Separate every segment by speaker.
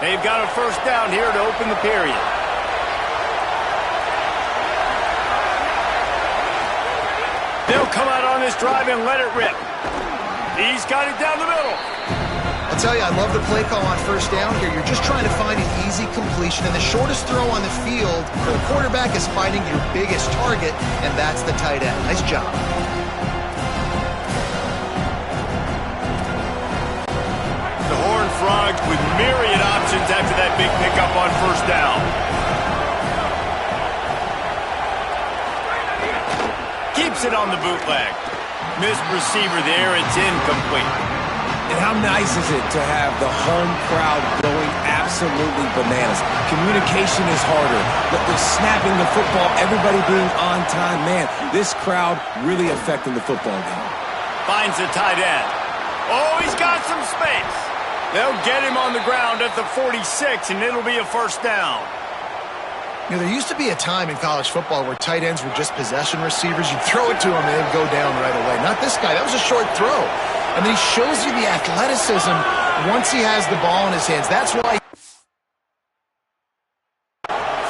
Speaker 1: They've got a first down here to open the period. They'll come out on this drive and let it rip. He's got it down the middle.
Speaker 2: I'll tell you, I love the play call on first down here. You're just trying to find an easy completion, and the shortest throw on the field for the quarterback is finding your biggest target, and that's the tight end. Nice job.
Speaker 1: The Horned Frogs with myriad options after that big pickup on first down. Keeps it on the bootleg. Missed receiver there. It's incomplete.
Speaker 3: And how nice is it to have the home crowd going absolutely bananas? Communication is harder. The snapping the football, everybody being on time. Man, this crowd really affecting the football game.
Speaker 1: Finds the tight end. Oh, he's got some space. They'll get him on the ground at the 46, and it'll be a first down.
Speaker 2: You know, there used to be a time in college football where tight ends were just possession receivers. You'd throw it to them, and they'd go down right away. Not this guy. That was a short throw. And then he shows you the athleticism once he has the ball in his hands. That's why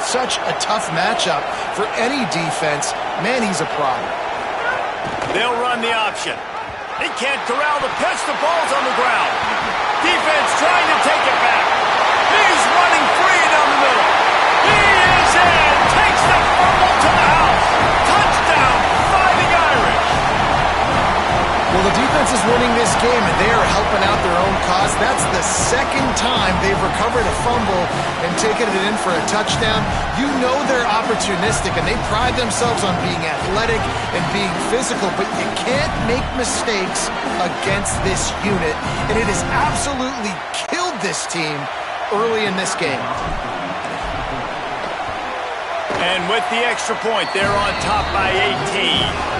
Speaker 2: such a tough matchup for any defense. Man, he's a problem.
Speaker 1: They'll run the option. He can't corral the pitch. The ball's on the ground. Defense trying to take it back. He's running free down the middle. He is in. Takes the fumble to the house. Touchdown, Fighting Irish.
Speaker 2: Well, the defense is winning this game, and they are helping out their own cause. That's the second time they've recovered a fumble and taken it in for a touchdown. You know they're opportunistic, and they pride themselves on being athletic and being physical, but you can't make mistakes against this unit, and it has absolutely killed this team early in this game.
Speaker 1: And with the extra point, they're on top by 18.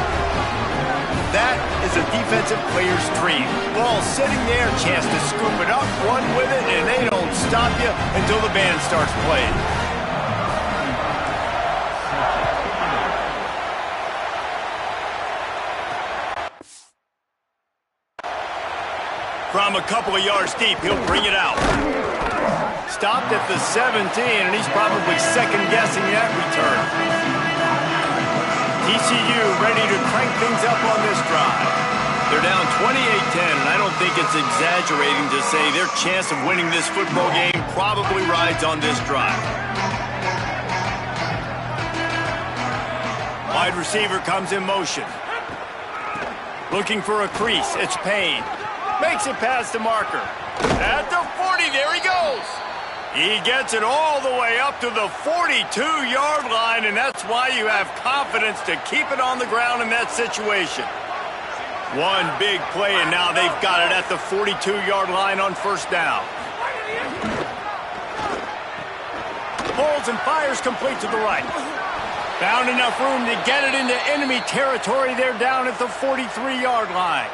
Speaker 1: That is a defensive player's dream. Ball sitting there, chance to scoop it up, run with it, and they don't stop you until the band starts playing. From a couple of yards deep, he'll bring it out. Stopped at the 17, and he's probably second-guessing that return. TCU ready to crank things up on this drive. They're down 28-10, and I don't think it's exaggerating to say their chance of winning this football game probably rides on this drive. Wide receiver comes in motion. Looking for a crease. It's Payne. Makes it past the marker. At the 40, there he goes. He gets it all the way up to the 42-yard line, and that's why you have confidence to keep it on the ground in that situation. One big play, and now they've got it at the 42-yard line on first down. Holds and fires complete to the right. Found enough room to get it into enemy territory. They're down at the 43-yard line.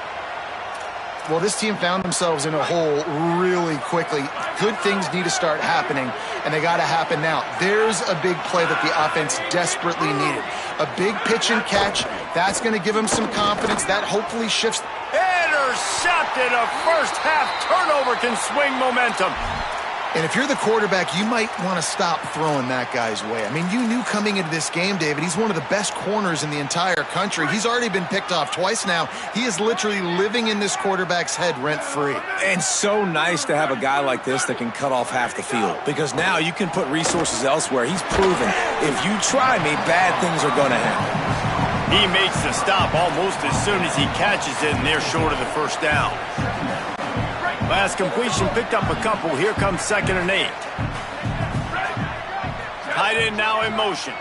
Speaker 2: Well, this team found themselves in a hole really quickly. Good things need to start happening, and they got to happen now. There's a big play that the offense desperately needed. A big pitch and catch. That's going to give them some confidence. That hopefully shifts.
Speaker 1: Intercepted. A first-half turnover can swing momentum.
Speaker 2: And if you're the quarterback, you might want to stop throwing that guy's way. I mean, you knew coming into this game, David, he's one of the best corners in the entire country. He's already been picked off twice now. He is literally living in this quarterback's head rent-free.
Speaker 3: And so nice to have a guy like this that can cut off half the field, because now you can put resources elsewhere. He's proven if you try me, bad things are going to happen.
Speaker 1: He makes the stop almost as soon as he catches it, and they're short of the first down. Last completion picked up a couple. Here comes 2nd and 8. Tight end now in motion.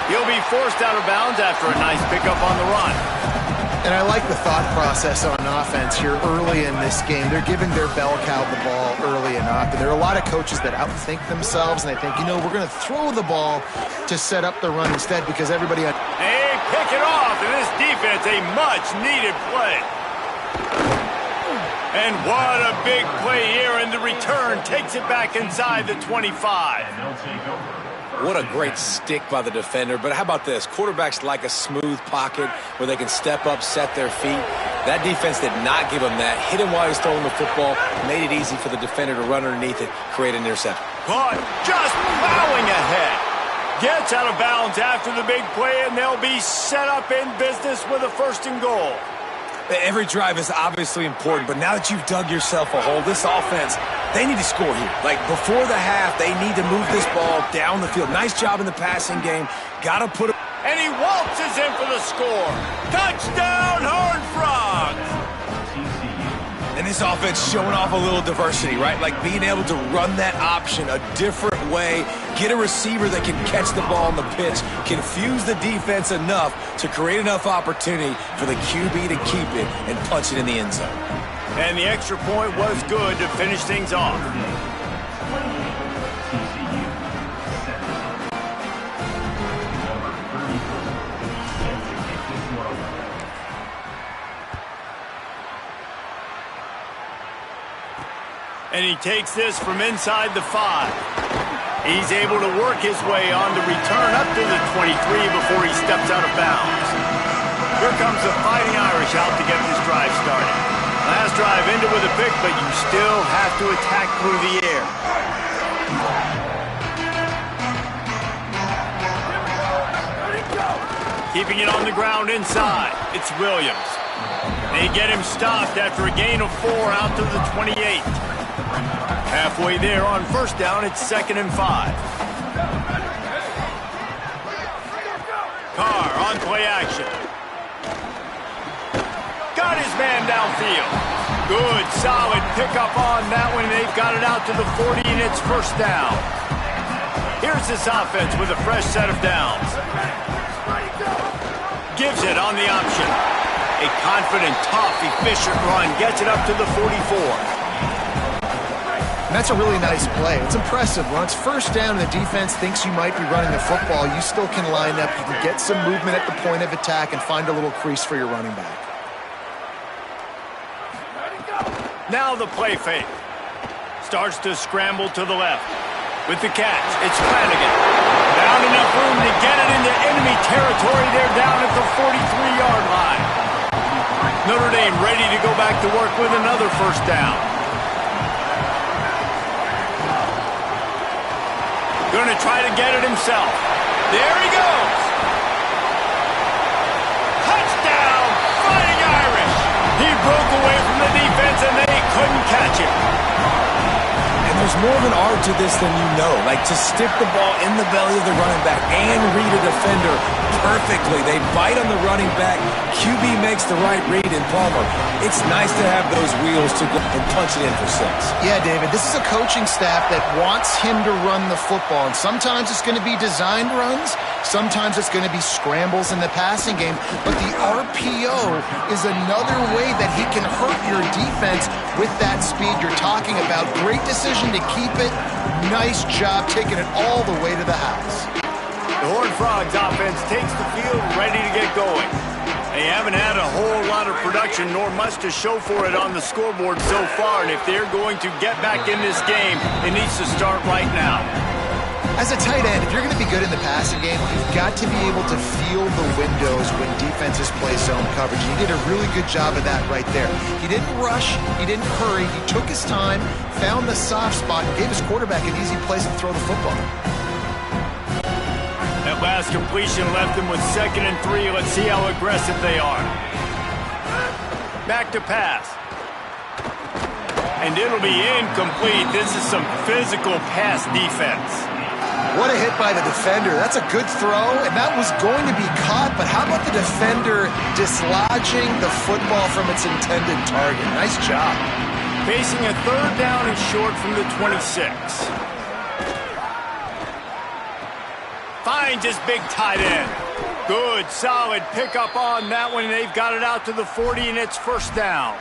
Speaker 1: He'll be forced out of bounds after a nice pickup on the run.
Speaker 2: And I like the thought process on offense here early in this game. They're giving their bell cow the ball early and often. There are a lot of coaches that outthink themselves, and they think, you know, we're going to throw the ball to set up the run instead because everybody...
Speaker 1: They pick it off, and this defense, a much-needed play. And what a big play here, and the return takes it back inside the 25.
Speaker 3: What a great stick by the defender. But how about this? Quarterbacks like a smooth pocket where they can step up, set their feet. That defense did not give him that. Hit him while he's throwing the football. Made it easy for the defender to run underneath it, create an interception.
Speaker 1: Caught, just plowing ahead. Gets out of bounds after the big play, and they'll be set up in business with a 1st and goal.
Speaker 3: Every drive is obviously important, but now that you've dug yourself a hole, this offense, they need to score here. Like, before the half, they need to move this ball down the field. Nice job in the passing game. Got to put it.
Speaker 1: And he waltzes in for the score. Touchdown, Horned Frogs!
Speaker 3: And this offense showing off a little diversity, right? Like being able to run that option a different way, get a receiver that can catch the ball on the pitch, confuse the defense enough to create enough opportunity for the QB to keep it and punch it in the end zone.
Speaker 1: And the extra point was good to finish things off. And he takes this from inside the 5. He's able to work his way on the return up to the 23 before he steps out of bounds. Here comes the Fighting Irish out to get this drive started. Last drive ended with a pick, but you still have to attack through the air. Keeping it on the ground inside. It's Williams. They get him stopped after a gain of 4 out to the 28. Halfway there on 1st down, it's 2nd and 5. Carr on play action. Got his man downfield. Good, solid pickup on that one. They've got it out to the 40, and it's 1st down. Here's this offense with a fresh set of downs. Gives it on the option. A confident, tough, efficient run. Gets it up to the 44.
Speaker 2: And that's a really nice play. It's impressive. Once 1st down and the defense thinks you might be running the football, you still can line up. You can get some movement at the point of attack and find a little crease for your running back.
Speaker 1: Now the play fake. Starts to scramble to the left. With the catch, it's Flanagan. Found enough room to get it into enemy territory. They're down at the 43-yard line. Notre Dame ready to go back to work with another 1st down. Going to try to get it himself. There he goes. Touchdown, Fighting Irish. He broke away from the defense and they couldn't catch him.
Speaker 3: And there's more of an art to this than you know. Like to stick the ball in the belly of the running back and read a defender perfectly. They bite on the running back. QB makes the right read in Palmer. It's nice to have those wheels to go and punch it in for 6.
Speaker 2: Yeah, David, this is a coaching staff that wants him to run the football. And sometimes it's going to be designed runs. Sometimes it's going to be scrambles in the passing game. But the RPO is another way that he can hurt your defense with that speed you're talking about. Great decision to keep it. Nice job taking it all the way to the house.
Speaker 1: The Horned Frogs offense takes the field ready to get going. They haven't had a whole lot of production nor much to show for it on the scoreboard so far, and if they're going to get back in this game, it needs to start right now.
Speaker 2: As a tight end, if you're going to be good in the passing game, you've got to be able to feel the windows when defenses play zone coverage. He did a really good job of that right there. He didn't rush. He didn't hurry. He took his time, found the soft spot, and gave his quarterback an easy place to throw the football.
Speaker 1: That last completion left them with 2nd and 3. Let's see how aggressive they are. Back to pass. And it'll be incomplete. This is some physical pass defense.
Speaker 2: What a hit by the defender. That's a good throw, and that was going to be caught, but how about the defender dislodging the football from its intended target? Nice job.
Speaker 1: Facing a 3rd down and short from the 26. Finds his big tight end. Good, solid pickup on that one. They've got it out to the 40, and it's 1st down.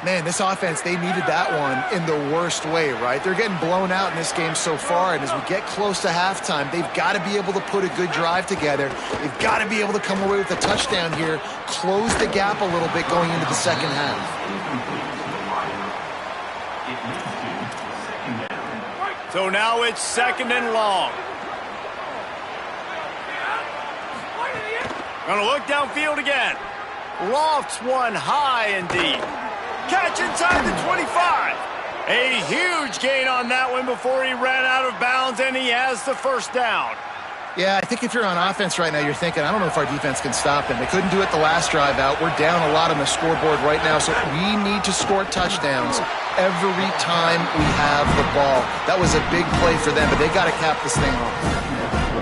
Speaker 2: Man, this offense, they needed that one in the worst way, right? They're getting blown out in this game so far, and as we get close to halftime, they've got to be able to put a good drive together. They've got to be able to come away with a touchdown here, close the gap a little bit going into the 2nd half.
Speaker 1: So now it's 2nd and long. Gonna look downfield again. Lofts one high and deep. Catch inside the 25. A huge gain on that one before he ran out of bounds, and he has the first down.
Speaker 2: Yeah, I think if you're on offense right now, you're thinking, I don't know if our defense can stop them. They couldn't do it the last drive out. We're down a lot on the scoreboard right now, so we need to score touchdowns every time we have the ball. That was a big play for them, but they got to cap this thing off.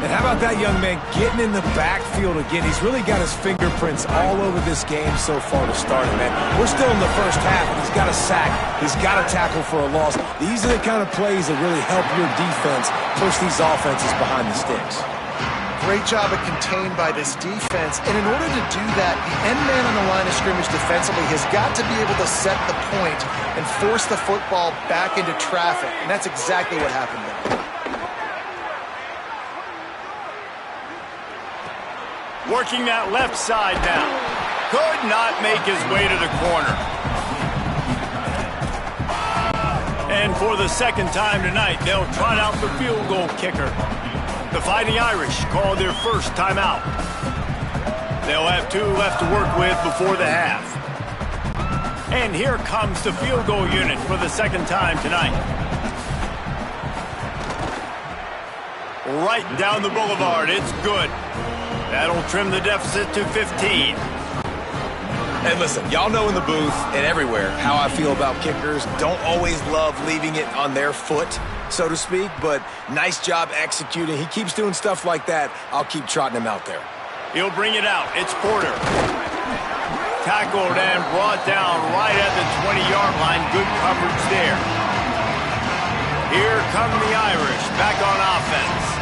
Speaker 3: And how about that young man getting in the backfield again? He's really got his fingerprints all over this game so far to start it, man. We're still in the first half, and he's got a sack. He's got a tackle for a loss. These are the kind of plays that really help your defense push these offenses behind the sticks.
Speaker 2: Great job of contained by this defense. And in order to do that, the end man on the line of scrimmage defensively has got to be able to set the point and force the football back into traffic. And that's exactly what happened there.
Speaker 1: Working that left side now. Could not make his way to the corner. And for the second time tonight, they'll trot out the field goal kicker. The Fighting Irish call their first timeout. They'll have 2 left to work with before the half. And here comes the field goal unit for the second time tonight. Right down the boulevard, it's good. That'll trim the deficit to 15.
Speaker 3: And listen, y'all know in the booth and everywhere how I feel about kickers. Don't always love leaving it on their foot, so to speak, but nice job executing. He keeps doing stuff like that. I'll keep trotting him out there.
Speaker 1: He'll bring it out. It's Porter. Tackled and brought down right at the 20-yard line. Good coverage there. Here come the Irish back on offense.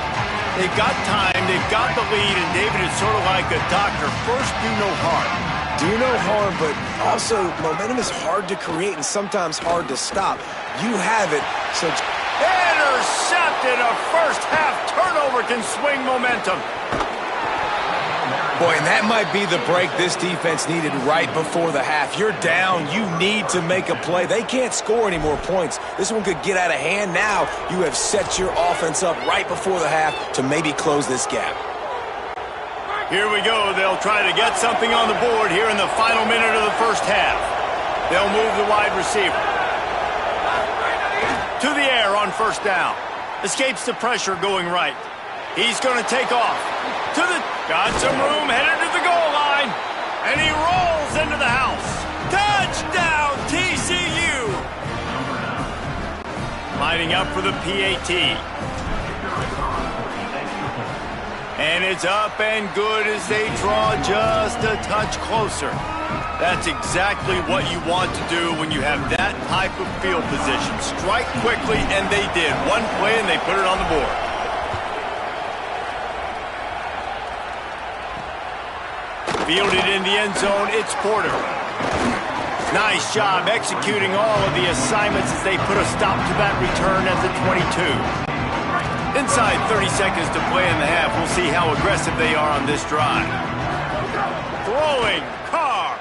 Speaker 1: They've got time, they've got the lead, and David is sort of like a doctor. First, do no harm.
Speaker 3: Do no harm, but also momentum is hard to create and sometimes hard to stop. You have it, so...
Speaker 1: Intercepted! A first-half turnover can swing momentum.
Speaker 3: Boy, and that might be the break this defense needed right before the half. You're down. You need to make a play. They can't score any more points. This one could get out of hand. Now you have set your offense up right before the half to maybe close this gap.
Speaker 1: Here we go. They'll try to get something on the board here in the final minute of the first half. They'll move the wide receiver to the air on first down. Escapes the pressure going right. He's going to take off. Got some room, headed to the goal line. And he rolls into the house. Touchdown, TCU! Lining up for the PAT. And it's up and good as they draw just a touch closer. That's exactly what you want to do when you have that type of field position. Strike quickly, and they did. One play, and they put it on the board. Fielded in the end zone, it's Porter. Nice job executing all of the assignments as they put a stop to that return at the 22. Inside 30 seconds to play in the half. We'll see how aggressive they are on this drive. Throwing, Carr.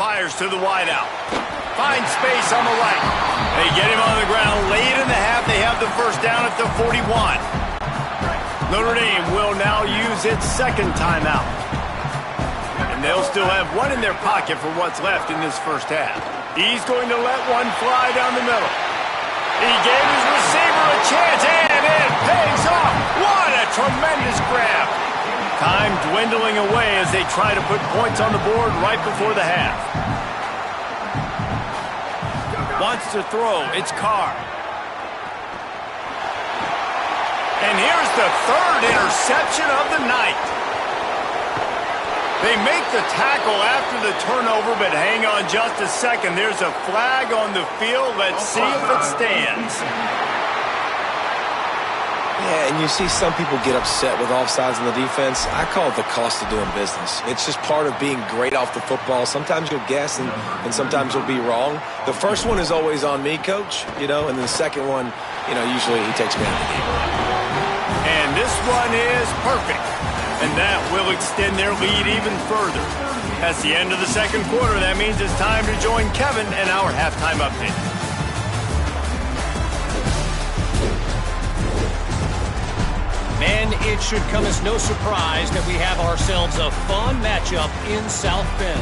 Speaker 1: Fires to the wideout. Finds space on the right. They get him on the ground late in the half. They have the first down at the 41. Notre Dame will now use its second timeout. And they'll still have one in their pocket for what's left in this first half. He's going to let one fly down the middle. He gave his receiver a chance, and it pays off. What a tremendous grab. Time dwindling away as they try to put points on the board right before the half. Wants to throw. It's Carr. And here's the third interception of the night. They make the tackle after the turnover, but hang on just a second. There's a flag on the field. Let's see if it stands.
Speaker 3: Yeah, and you see some people get upset with offsides in the defense. I call it the cost of doing business. It's just part of being great off the football. Sometimes you'll guess, and sometimes you'll be wrong. The first one is always on me, Coach, and then the second one, usually he takes me out of the game.
Speaker 1: And this one is perfect. And that will extend their lead even further. That's the end of the second quarter. That means it's time to join Kevin in our halftime update.
Speaker 4: And it should come as no surprise that we have ourselves a fun matchup in South Bend.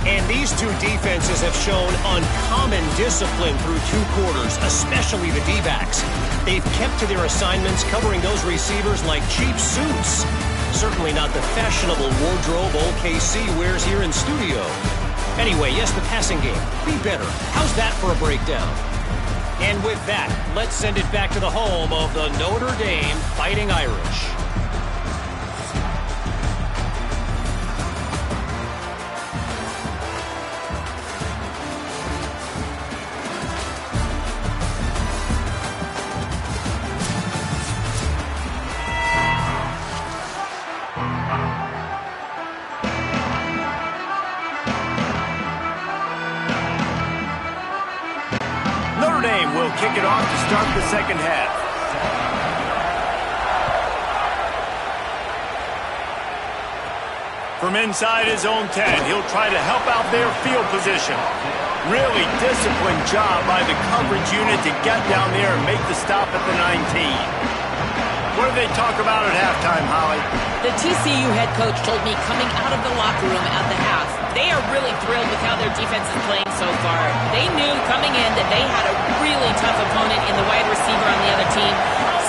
Speaker 4: And these two defenses have shown uncommon discipline through 2 quarters, especially the D-backs. They've kept to their assignments, covering those receivers like cheap suits. Certainly not the fashionable wardrobe OKC wears here in studio. Anyway, yes, the passing game. Be better. How's that for a breakdown? And with that, let's send it back to the home of the Notre Dame Fighting Irish.
Speaker 1: Notre Dame will kick it off to start the second half. From inside his own 10, he'll try to help out their field position. Really disciplined job by the coverage unit to get down there and make the stop at the 19. What do they talk about at halftime, Holly?
Speaker 5: The TCU head coach told me coming out of the locker room at the half, they are really thrilled with how their defense is playing so far. They knew coming in that they had a really tough opponent in the wide receiver on the other team,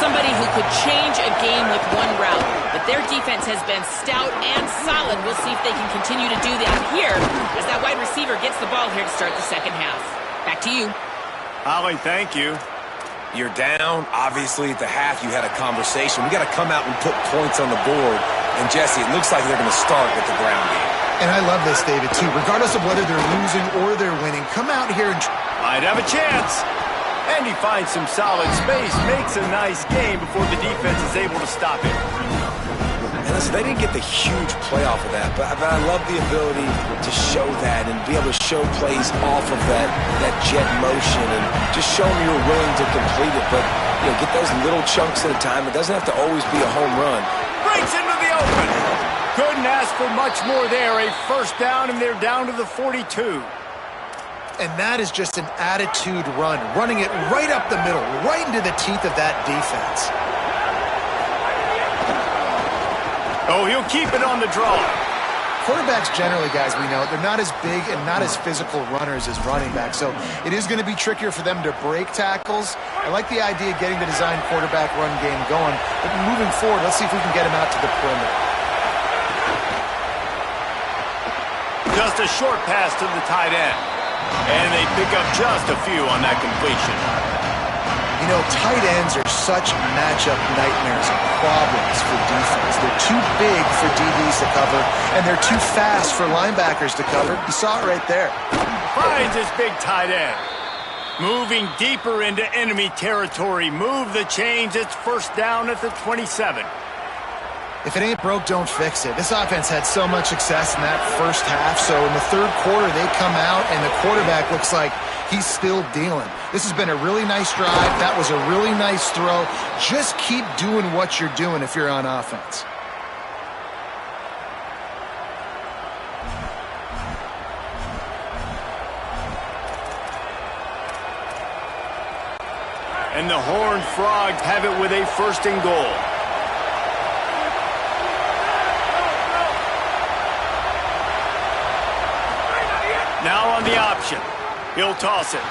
Speaker 5: somebody who could change a game with one route. But their defense has been stout and solid. We'll see if they can continue to do that here as that wide receiver gets the ball here to start the second half. Back to you.
Speaker 1: Holly, thank you.
Speaker 3: You're down. Obviously, at the half, you had a conversation. We got to come out and put points on the board. And, Jesse, it looks like they're going to start with the ground game.
Speaker 2: And I love this, David, too. Regardless of whether they're losing or they're winning, come out here and
Speaker 1: Might have a chance. And he finds some solid space, makes a nice game before the defense is able to stop him.
Speaker 3: And listen, they didn't get the huge play off of that, but I love the ability to show that and be able to show plays off of that jet motion and just show them you're willing to complete it. But, you know, get those little chunks at a time. It doesn't have to always be a home run.
Speaker 1: Breaks into the open. Couldn't ask for much more there. A first down, and they're down to the 42.
Speaker 2: And that is just an attitude run, running it right up the middle, right into the teeth of that defense.
Speaker 1: Oh, he'll keep it on the draw.
Speaker 2: Quarterbacks generally, guys, we know, they're not as big and not as physical runners as running backs, so it is going to be trickier for them to break tackles. I like the idea of getting the design quarterback run game going, but moving forward, let's see if we can get him out to the perimeter.
Speaker 1: Just a short pass to the tight end. And they pick up just a few on that completion.
Speaker 2: You know, tight ends are such matchup nightmares and problems for defense. They're too big for DBs to cover, and they're too fast for linebackers to cover. You saw it right there.
Speaker 1: Finds his big tight end. Moving deeper into enemy territory. Move the chains. It's first down at the 27.
Speaker 2: If it ain't broke, don't fix it. This offense had so much success in that first half, so in the third quarter, they come out, and the quarterback looks like he's still dealing. This has been a really nice drive. That was a really nice throw. Just keep doing what you're doing if you're on offense.
Speaker 1: And the Horned Frogs have it with a first and goal. Now on the option. He'll toss it.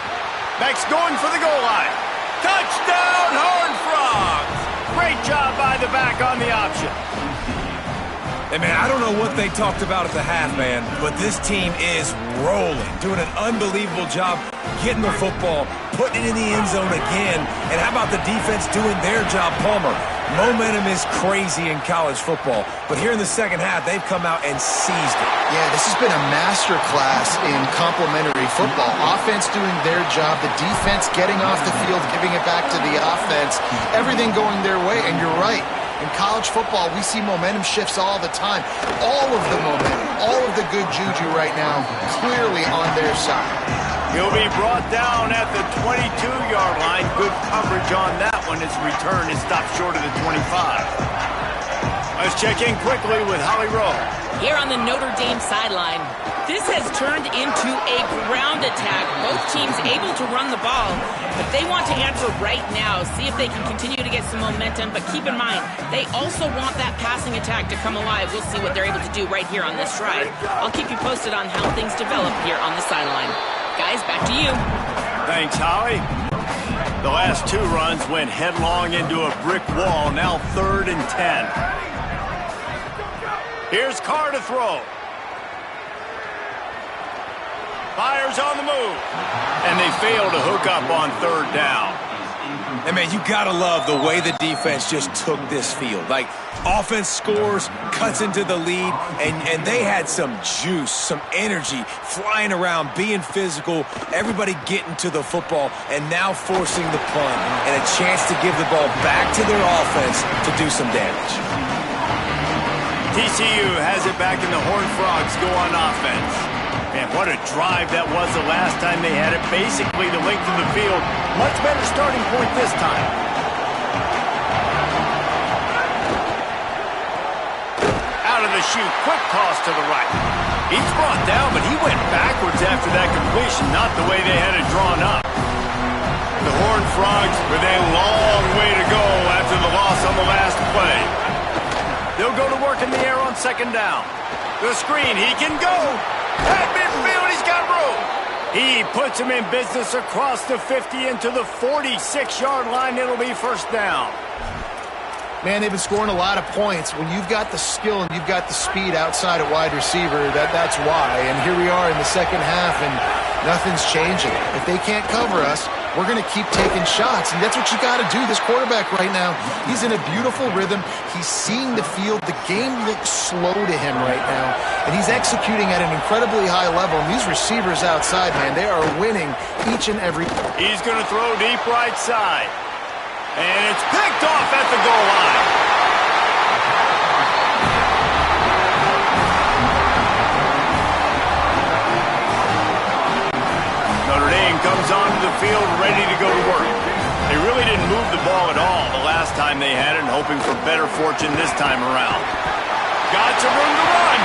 Speaker 1: Max going for the goal line. Touchdown, Horned Frogs! Great job by the back on the option.
Speaker 3: Hey, man, I don't know what they talked about at the half, man, but this team is rolling, doing an unbelievable job getting the football, putting it in the end zone again, and how about the defense doing their job, Palmer? Momentum is crazy in college football, but here in the second half, they've come out and seized it.
Speaker 2: Yeah, this has been a master class in complementary football. Offense doing their job, the defense getting off the field, giving it back to the offense, everything going their way, and you're right. In college football, we see momentum shifts all the time. All of the momentum, all of the good juju right now, clearly on their side.
Speaker 1: He'll be brought down at the 22-yard line. Good coverage on that one. His return is stopped short of the 25. Let's check in quickly with Holly Rowe.
Speaker 5: Here on the Notre Dame sideline, this has turned into a ground attack. Both teams able to run the ball, but they want to answer right now, see if they can continue to get some momentum. But keep in mind, they also want that passing attack to come alive. We'll see what they're able to do right here on this drive. I'll keep you posted on how things develop here on the sideline. Guys, back to you.
Speaker 1: Thanks, Holly. The last 2 runs went headlong into a brick wall, now 3rd and 10. Here's Carr to throw. Fires on the move. And they fail to hook up on 3rd down.
Speaker 3: And, man, you got to love the way the defense just took this field. Like, offense scores, cuts into the lead, and they had some juice, some energy, flying around, being physical, everybody getting to the football, and now forcing the punt and a chance to give the ball back to their offense to do some damage.
Speaker 1: TCU has it back, and the Horned Frogs go on offense. Man, what a drive that was the last time they had it. Basically the length of the field. Much better starting point this time. Out of the chute, quick toss to the right. He's brought down, but he went backwards after that completion, not the way they had it drawn up. The Horned Frogs with a long way to go after the loss on the last play. They'll go to work in the air on 2nd down. The screen, he can go. At midfield, he's got room. He puts him in business across the 50 into the 46-yard line. It'll be 1st down.
Speaker 2: Man, they've been scoring a lot of points. When you've got the skill and you've got the speed outside at wide receiver, that's why. And here we are in the second half, and nothing's changing. If they can't cover us, we're going to keep taking shots, and that's what you got to do. This quarterback right now, he's in a beautiful rhythm. He's seeing the field. The game looks slow to him right now, and he's executing at an incredibly high level. And these receivers outside, man, they are winning each and every.
Speaker 1: He's going to throw deep right side, and it's picked off at the goal line. Notre Dame comes onto the field ready to go to work. They really didn't move the ball at all the last time they had it, and hoping for better fortune this time around. Got some room to run.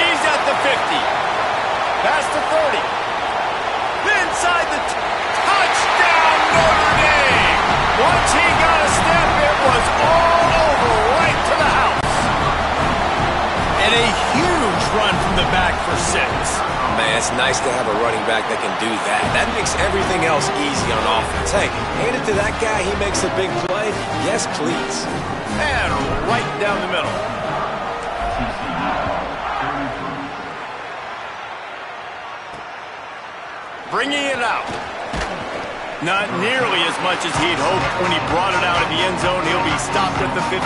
Speaker 1: He's at the 50. Past the 30. Inside the touchdown, Notre Dame. Once he got a step, it was all over right to the house. And a huge run from the back for 6.
Speaker 3: Man, it's nice to have a running back that can do that. That makes everything else easy on offense. Hey, hand it to that guy, he makes a big play. Yes, please.
Speaker 1: And right down the middle. Bringing it out. Not nearly as much as he'd hoped when he brought it out of the end zone. He'll be stopped at the 15.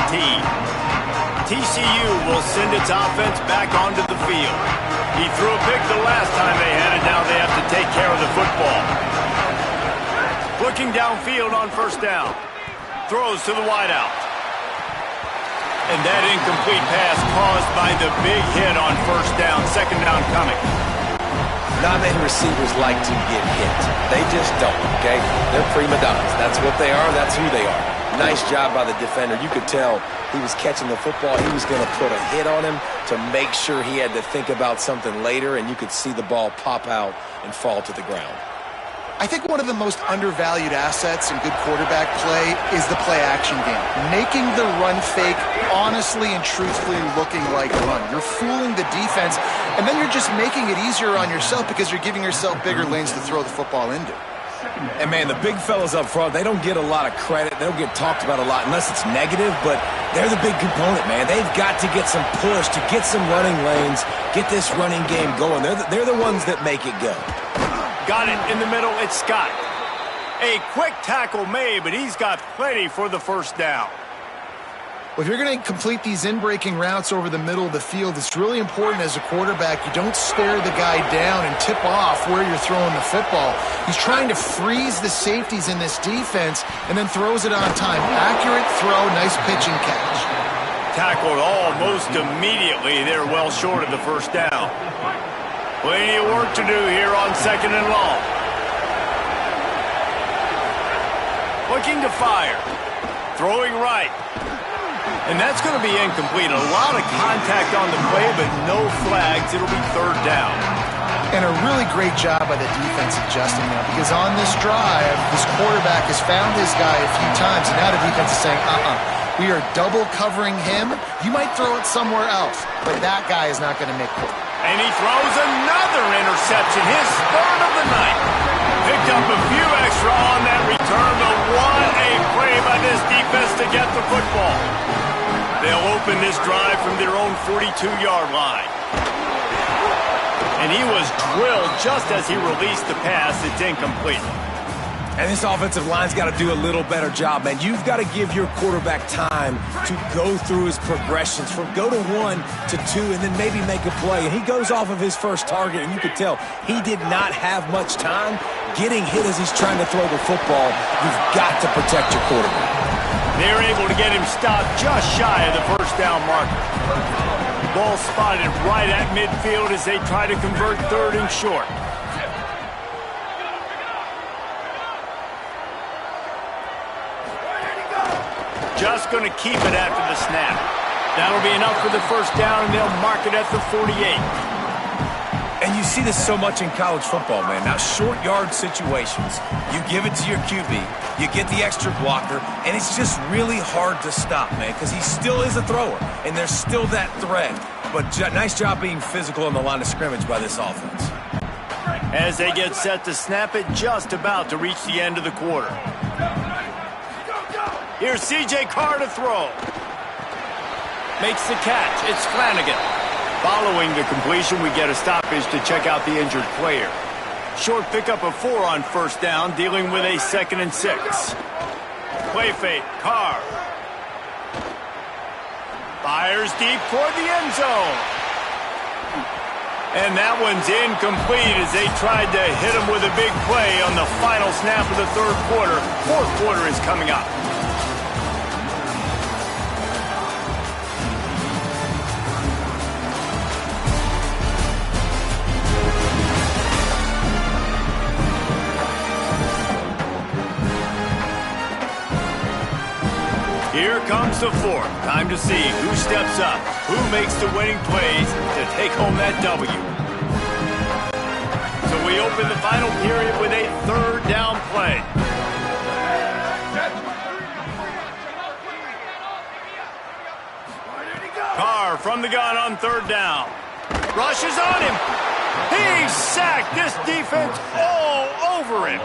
Speaker 1: TCU will send its offense back onto the field. He threw a pick the last time they had it. Now they have to take care of the football. Looking downfield on 1st down. Throws to the wideout. And that incomplete pass caused by the big hit on 1st down. 2nd down coming.
Speaker 3: Not many receivers like to get hit. They just don't, okay? They're prima donnas. That's what they are. That's who they are. Nice job by the defender. You could tell he was catching the football. He was going to put a hit on him to make sure he had to think about something later, and you could see the ball pop out and fall to the ground.
Speaker 2: I think one of the most undervalued assets in good quarterback play is the play-action game. Making the run fake honestly and truthfully looking like a run. You're fooling the defense, and then you're just making it easier on yourself because you're giving yourself bigger lanes to throw the football into.
Speaker 3: And, man, the big fellas up front, they don't get a lot of credit. They don't get talked about a lot unless it's negative, but they're the big component, man. They've got to get some push, to get some running lanes, get this running game going. They're the ones that make it go.
Speaker 1: Got it in the middle. It's Scott. A quick tackle made, but he's got plenty for the 1st down.
Speaker 2: Well, if you're going to complete these in-breaking routes over the middle of the field, it's really important as a quarterback you don't stare the guy down and tip off where you're throwing the football. He's trying to freeze the safeties in this defense and then throws it on time. Accurate throw, nice pitch and catch.
Speaker 1: Tackled almost immediately. They're well short of the 1st down. Plenty of work to do here on 2nd and long. Looking to fire. Throwing right. And that's going to be incomplete. A lot of contact on the play, but no flags. It'll be third down.
Speaker 2: And a really great job by the defense adjusting now, because on this drive, this quarterback has found his guy a few times, and now the defense is saying, we are double covering him. You might throw it somewhere else, but that guy is not going to make it.
Speaker 1: And he throws another interception, his third of the night. Picked up a few extra on that return, but what a play by this defense to get the football. They'll open this drive from their own 42-yard line. And he was drilled just as he released the pass. It's incomplete.
Speaker 3: And this offensive line's got to do a little better job, man. You've got to give your quarterback time to go through his progressions from go to 1 to 2 and then maybe make a play. And he goes off of his first target, and you could tell he did not have much time getting hit as he's trying to throw the football. You've got to protect your quarterback.
Speaker 1: They're able to get him stopped just shy of the first down marker. Ball spotted right at midfield as they try to convert third and short. Just going to keep it after the snap. That'll be enough for the first down, and they'll mark it at the 48.
Speaker 3: And you see this so much in college football, man. Now, short yard situations, you give it to your QB, you get the extra blocker, and it's just really hard to stop, man, because he still is a thrower, and there's still that threat. But nice job being physical on the line of scrimmage by this offense.
Speaker 1: As they get set to snap it, just about to reach the end of the quarter. Here's C.J. Carr to throw. Makes the catch. It's Flanagan. Following the completion, we get a stoppage to check out the injured player. Short pickup of 4 on first down, dealing with a 2nd and 6. Play fake. Carr. Fires deep toward the end zone. And that one's incomplete as they tried to hit him with a big play on the final snap of the third quarter. Fourth quarter is coming up. Here comes the fourth. Time to see who steps up, who makes the winning plays to take home that W. So we open the final period with a third down play. Carr from the gun on third down. Rushes on him. He's sacked. This defense all over him.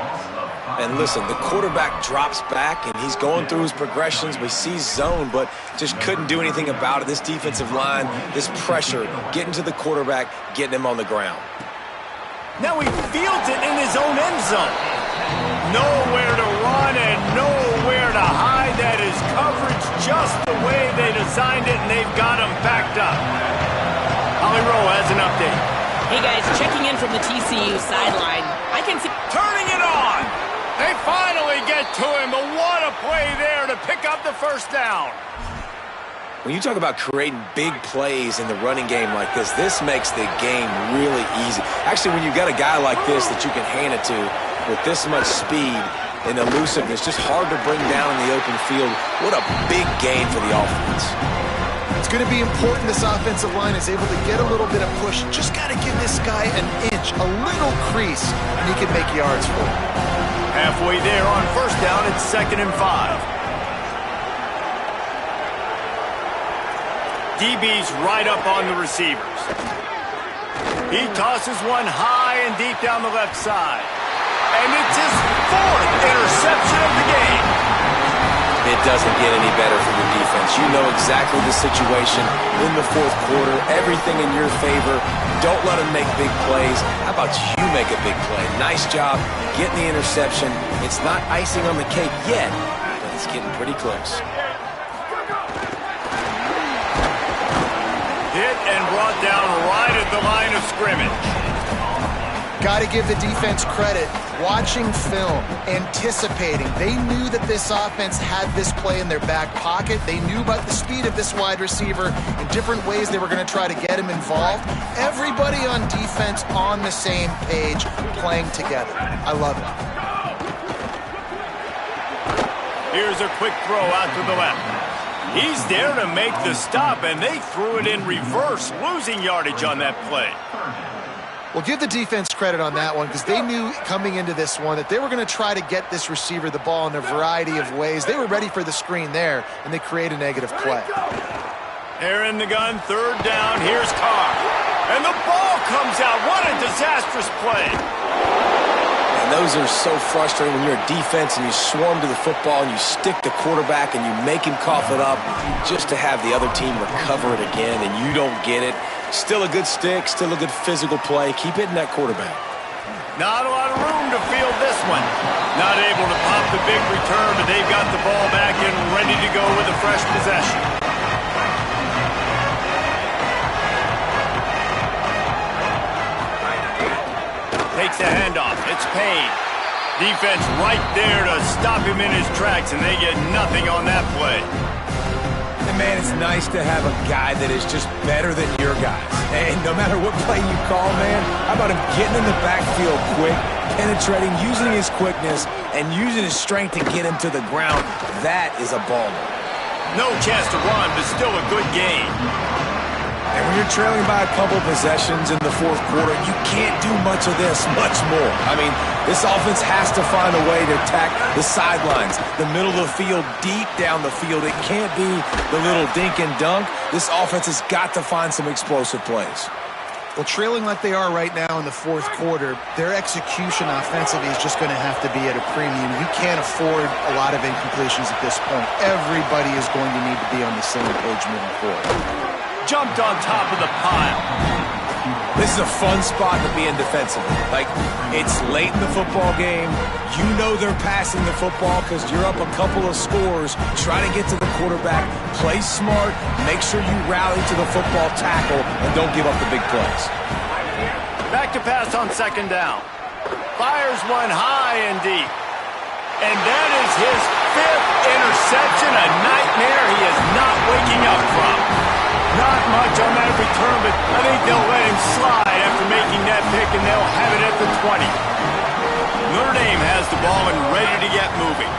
Speaker 3: And listen, the quarterback drops back, and he's going through his progressions. We see zone, but just couldn't do anything about it. This defensive line, this pressure, getting to the quarterback, getting him on the ground.
Speaker 1: Now he fields it in his own end zone. Nowhere to run and nowhere to hide. That is coverage just the way they designed it, and they've got him backed up. Holly Rowe has an update.
Speaker 5: Hey, guys, checking in from the TCU sideline. I can see...
Speaker 1: Turning it on! They finally get to him, but what a play there to pick up the first down.
Speaker 3: When you talk about creating big plays in the running game like this makes the game really easy. Actually, when you've got a guy like this that you can hand it to with this much speed and elusiveness, just hard to bring down in the open field, what a big gain for the offense.
Speaker 2: It's going to be important this offensive line is able to get a little bit of push. Just got to give this guy an inch, a little crease, and he can make yards for it.
Speaker 1: Halfway there on first down, it's 2nd and 5. DB's right up on the receivers. He tosses one high and deep down the left side. And it's his 4th interception of the game.
Speaker 3: It doesn't get any better for the defense. You know exactly the situation in the fourth quarter. Everything in your favor. Don't let them make big plays. How about you make a big play? Nice job getting the interception. It's not icing on the cake yet, but it's getting pretty close.
Speaker 1: Hit and brought down right at the line of scrimmage.
Speaker 2: Got to give the defense credit. Watching film, anticipating. They knew that this offense had this play in their back pocket. They knew about the speed of this wide receiver in different ways they were going to try to get him involved. Everybody on defense on the same page, playing together. I love it.
Speaker 1: Here's a quick throw out to the left. He's there to make the stop, and they threw it in reverse, losing yardage on that play.
Speaker 2: Well, give the defense credit on that one because they knew coming into this one that they were going to try to get this receiver the ball in a variety of ways. They were ready for the screen there, and they create a negative play.
Speaker 1: They're in the gun, third down. Here's Carr. And the ball comes out. What a disastrous play.
Speaker 3: And those are so frustrating when you're a defense and you swarm to the football and you stick the quarterback and you make him cough it up just to have the other team recover it again and you don't get it. Still a good stick, still a good physical play. Keep hitting that quarterback.
Speaker 1: Not a lot of room to field this one. Not able to pop the big return, but they've got the ball back and ready to go with a fresh possession. Takes a handoff. It's Payne. Defense right there to stop him in his tracks, and they get nothing on that play.
Speaker 3: And man, it's nice to have a guy that is just better than your guys. And no matter what play you call, man, how about him getting in the backfield quick, penetrating, using his quickness, and using his strength to get him to the ground? That is a baller.
Speaker 1: No chance to run, but still a good game.
Speaker 3: And when you're trailing by a couple possessions in the fourth quarter, you can't do much of this, much more. I mean, this offense has to find a way to attack the sidelines, the middle of the field, deep down the field. It can't be the little dink and dunk. This offense has got to find some explosive plays.
Speaker 2: Well, trailing like they are right now in the fourth quarter, their execution offensively is just going to have to be at a premium. You can't afford a lot of incompletions at this point. Everybody is going to need to be on the same page moving forward.
Speaker 1: Jumped on top of the pile.
Speaker 3: This is a fun spot to be in defensively. Like, it's late in the football game. You know they're passing the football because you're up a couple of scores. Try to get to the quarterback. Play smart. Make sure you rally to the football tackle and don't give up the big plays.
Speaker 1: Back to pass on second down. Fires one high and deep. And that is his fifth interception. A nightmare he is not waking up from. Not much on that return, but I think they'll let him slide after making that pick, and they'll have it at the 20. Notre Dame has the ball and ready to get moving.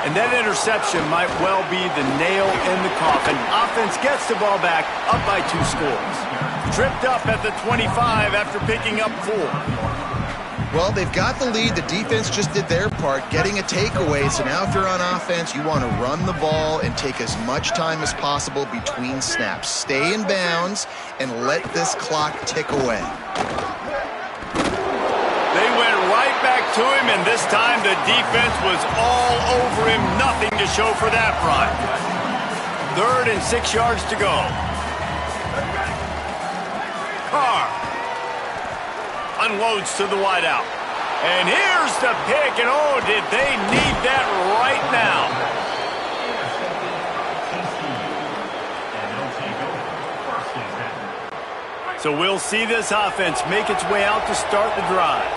Speaker 1: And that interception might well be the nail in the coffin. Offense gets the ball back, up by 2 scores. Tripped up at the 25 after picking up 4.
Speaker 2: Well, they've got the lead. The defense just did their part, getting a takeaway. So now if you're on offense, you want to run the ball and take as much time as possible between snaps. Stay in bounds and let this clock tick away.
Speaker 1: They went right back to him, and this time the defense was all over him. Nothing to show for that run. 3rd and 6 yards to go. Carr unloads to the wideout. And here's the pick, and oh, did they need that right now. So we'll see this offense make its way out to start the drive.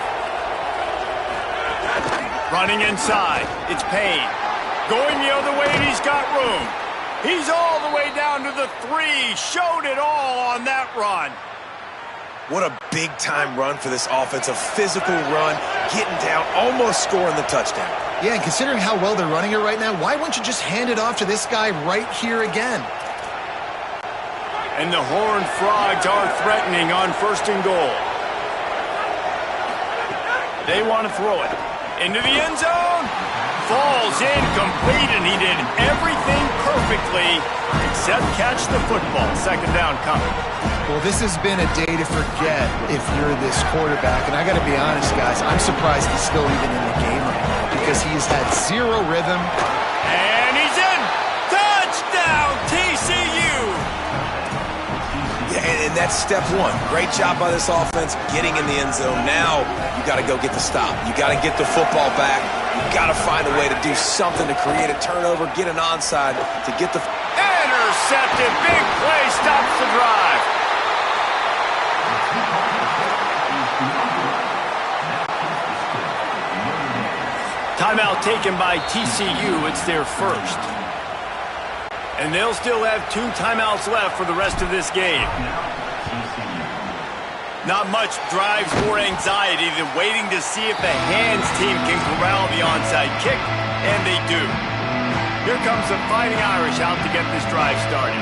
Speaker 1: Running inside, it's Payne. Going the other way, and he's got room. He's all the way down to the 3. Showed it all on that run.
Speaker 3: What a big-time run for this offense. A physical run, getting down, almost scoring the touchdown.
Speaker 2: Yeah, and considering how well they're running it right now, why wouldn't you just hand it off to this guy right here again?
Speaker 1: And the Horned Frogs are threatening on 1st and goal. They want to throw it. Into the end zone. Falls incomplete, and he did everything perfectly except catch the football. 2nd down coming.
Speaker 2: Well, this has been a day to forget if you're this quarterback. And I got to be honest, guys, I'm surprised he's still even in the game right now because he's had 0 rhythm.
Speaker 1: And he's in. Touchdown, TCU.
Speaker 3: Yeah, and that's step 1. Great job by this offense getting in the end zone. Now you got to go get the stop. You got to get the football back. You got to find a way to do something to create a turnover, get an onside to get the...
Speaker 1: Intercepted. Big play stops the drive. Timeout taken by TCU. It's their first. And they'll still have 2 timeouts left for the rest of this game. Not much drives more anxiety than waiting to see if the hands team can corral the onside kick, and they do. Here comes the Fighting Irish out to get this drive started.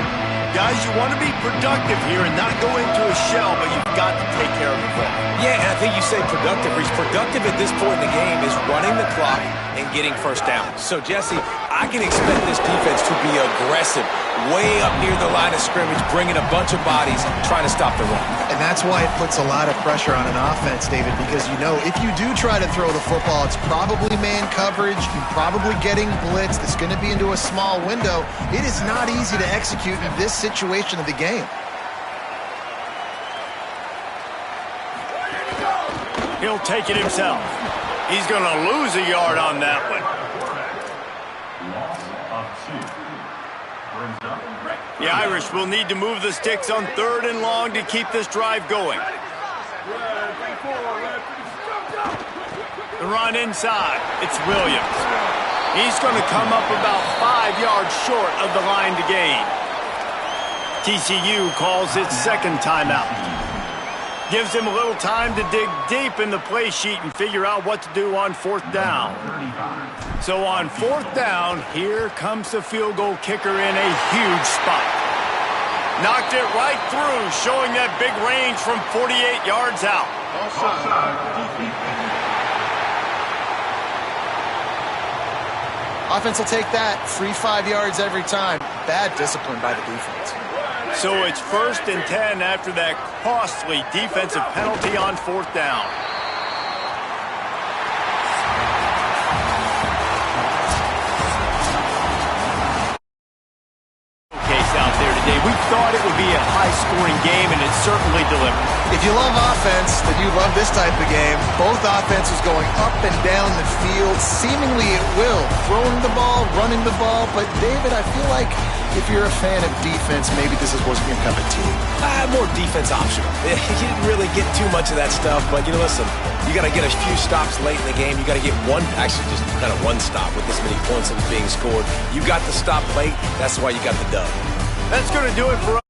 Speaker 1: Guys, you want to be productive here and not go into a shell, but you've got to take care of the ball.
Speaker 3: Yeah, and I think you say productive, Reese. Productive at this point in the game is running the clock and getting first down. So, Jesse, I can expect this defense to be aggressive, way up near the line of scrimmage, bringing a bunch of bodies, trying to stop the run.
Speaker 2: And that's why it puts a lot of pressure on an offense, David, because you know if you do try to throw the football, it's probably man coverage, you're probably getting blitzed, it's going to be into a small window. It is not easy to execute in this situation of the game.
Speaker 1: He'll take it himself. He's going to lose a yard on that one. The Irish will need to move the sticks on 3rd and long to keep this drive going. The run inside. It's Williams. He's going to come up about 5 yards short of the line to gain. TCU calls its second timeout. Gives him a little time to dig deep in the play sheet and figure out what to do on 4th down. So on 4th down, here comes the field goal kicker in a huge spot. Knocked it right through, showing that big range from 48 yards out.
Speaker 2: Offense will take that. Free 5 yards every time. Bad discipline by the defense.
Speaker 1: So it's 1st and 10 after that costly defensive penalty on 4th down. Case out there today. We thought it would be a high-scoring game, and it certainly delivered.
Speaker 2: If you love offense, then you love this type of game. Both offenses going up and down the field. Seemingly it will. Throwing the ball, running the ball. But, David, I feel like if you're a fan of defense, maybe this wasn't your cup of tea.
Speaker 3: More defense optional. You didn't really get too much of that stuff, but, listen, you got to get a few stops late in the game. You got to get actually just kind of one stop with this many points that was being scored. You got the stop late. That's why you got the dub.
Speaker 1: That's going to do it for us.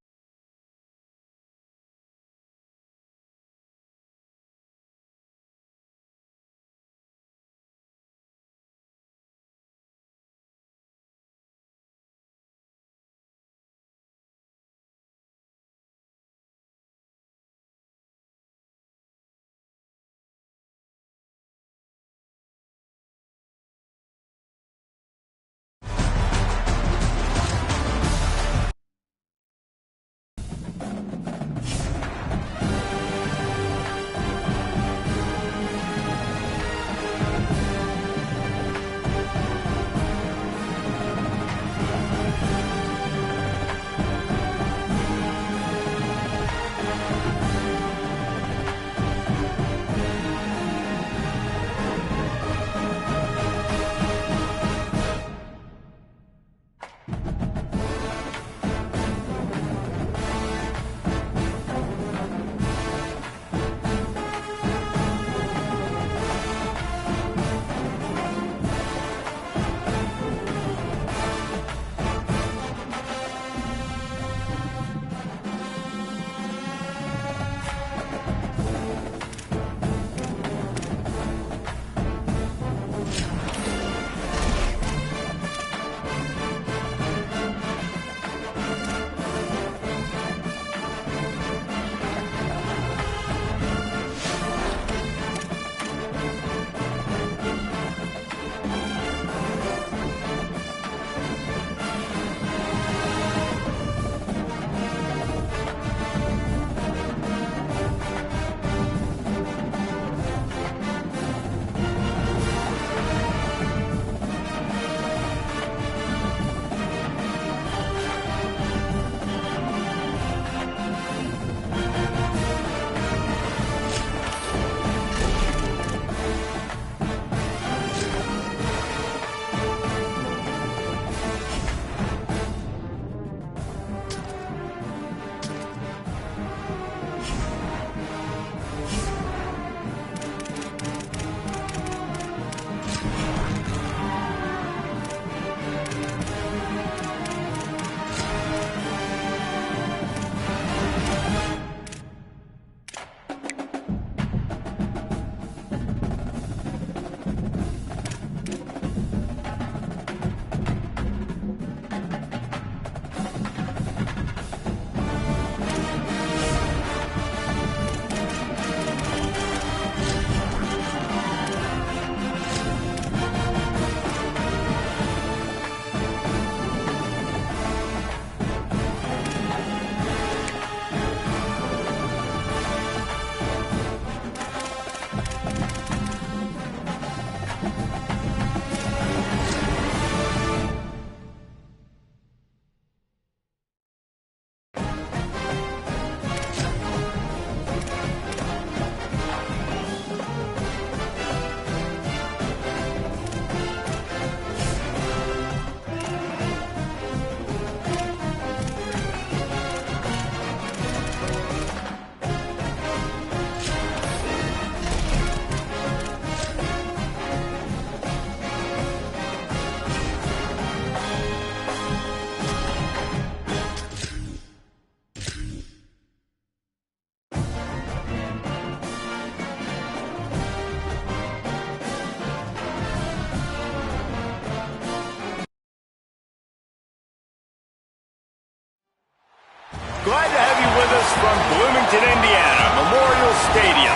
Speaker 1: glad to have you with us from Bloomington, Indiana, Memorial Stadium.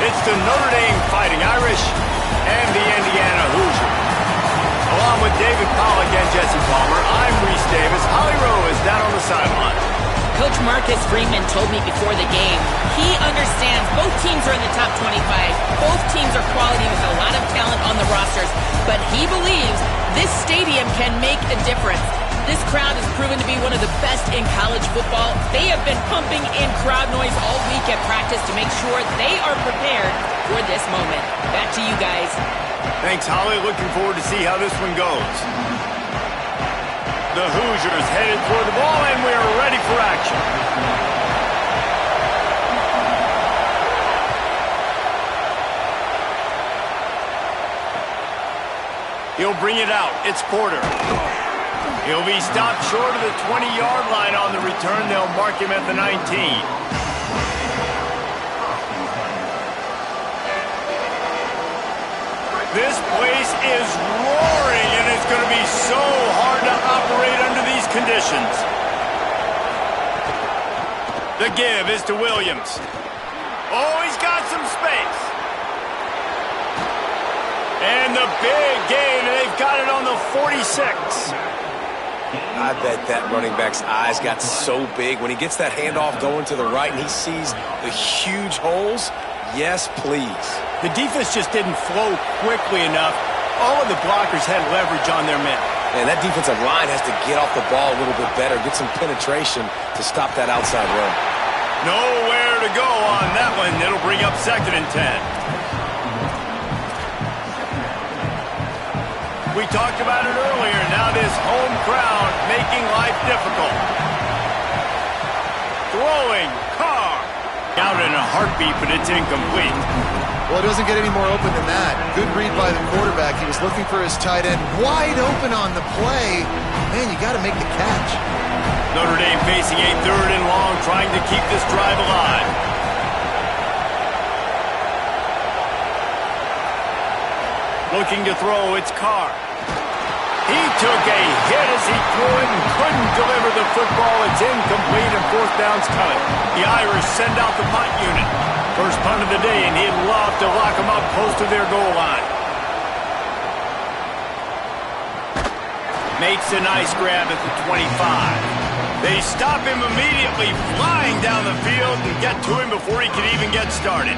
Speaker 1: It's the Notre Dame Fighting Irish and the Indiana Hoosiers. Along with David Pollack and Jesse Palmer, I'm Reese Davis. Holly Rowe is down on the sideline.
Speaker 5: Coach Marcus Freeman told me before the game, he understands both teams are in the top 25. Both teams are quality with a lot of talent on the rosters. But he believes this stadium can make a difference. This crowd has proven to be one of the best in college football. They have been pumping in crowd noise all week at practice to make sure they are prepared for this moment. Back to you guys.
Speaker 1: Thanks, Holly. Looking forward to see how this one goes. The Hoosiers headed toward the ball, and we are ready for action. He'll bring it out. It's Porter. He'll be stopped short of the 20-yard line on the return. They'll mark him at the 19. This place is roaring, and it's going to be so hard to operate under these conditions. The give is to Williams. Oh, he's got some space. And the big gain, and they've got it on the 46.
Speaker 3: I bet that running back's eyes got so big when he gets that handoff going to the right and he sees the huge holes. Yes, please.
Speaker 1: The defense just didn't flow quickly enough. All of the blockers had leverage on their men.
Speaker 3: And that defensive line has to get off the ball a little bit better, get some penetration to stop that outside run.
Speaker 1: Nowhere to go on that one. It'll bring up 2nd and 10. We talked about it earlier. Now this home crowd making life difficult. Throwing, Carr. Out in a heartbeat, but it's incomplete.
Speaker 2: Well, it doesn't get any more open than that. Good read by the quarterback. He was looking for his tight end. Wide open on the play. Man, you got to make the catch.
Speaker 1: Notre Dame facing a 3rd and long, trying to keep this drive alive. Looking to throw, it's Carr. He took a hit as he threw it and couldn't deliver the football. It's incomplete and 4th down's coming. The Irish send out the punt unit. First punt of the day, and he'd love to lock them up close to their goal line. Makes a nice grab at the 25. They stop him immediately, flying down the field and get to him before he could even get started.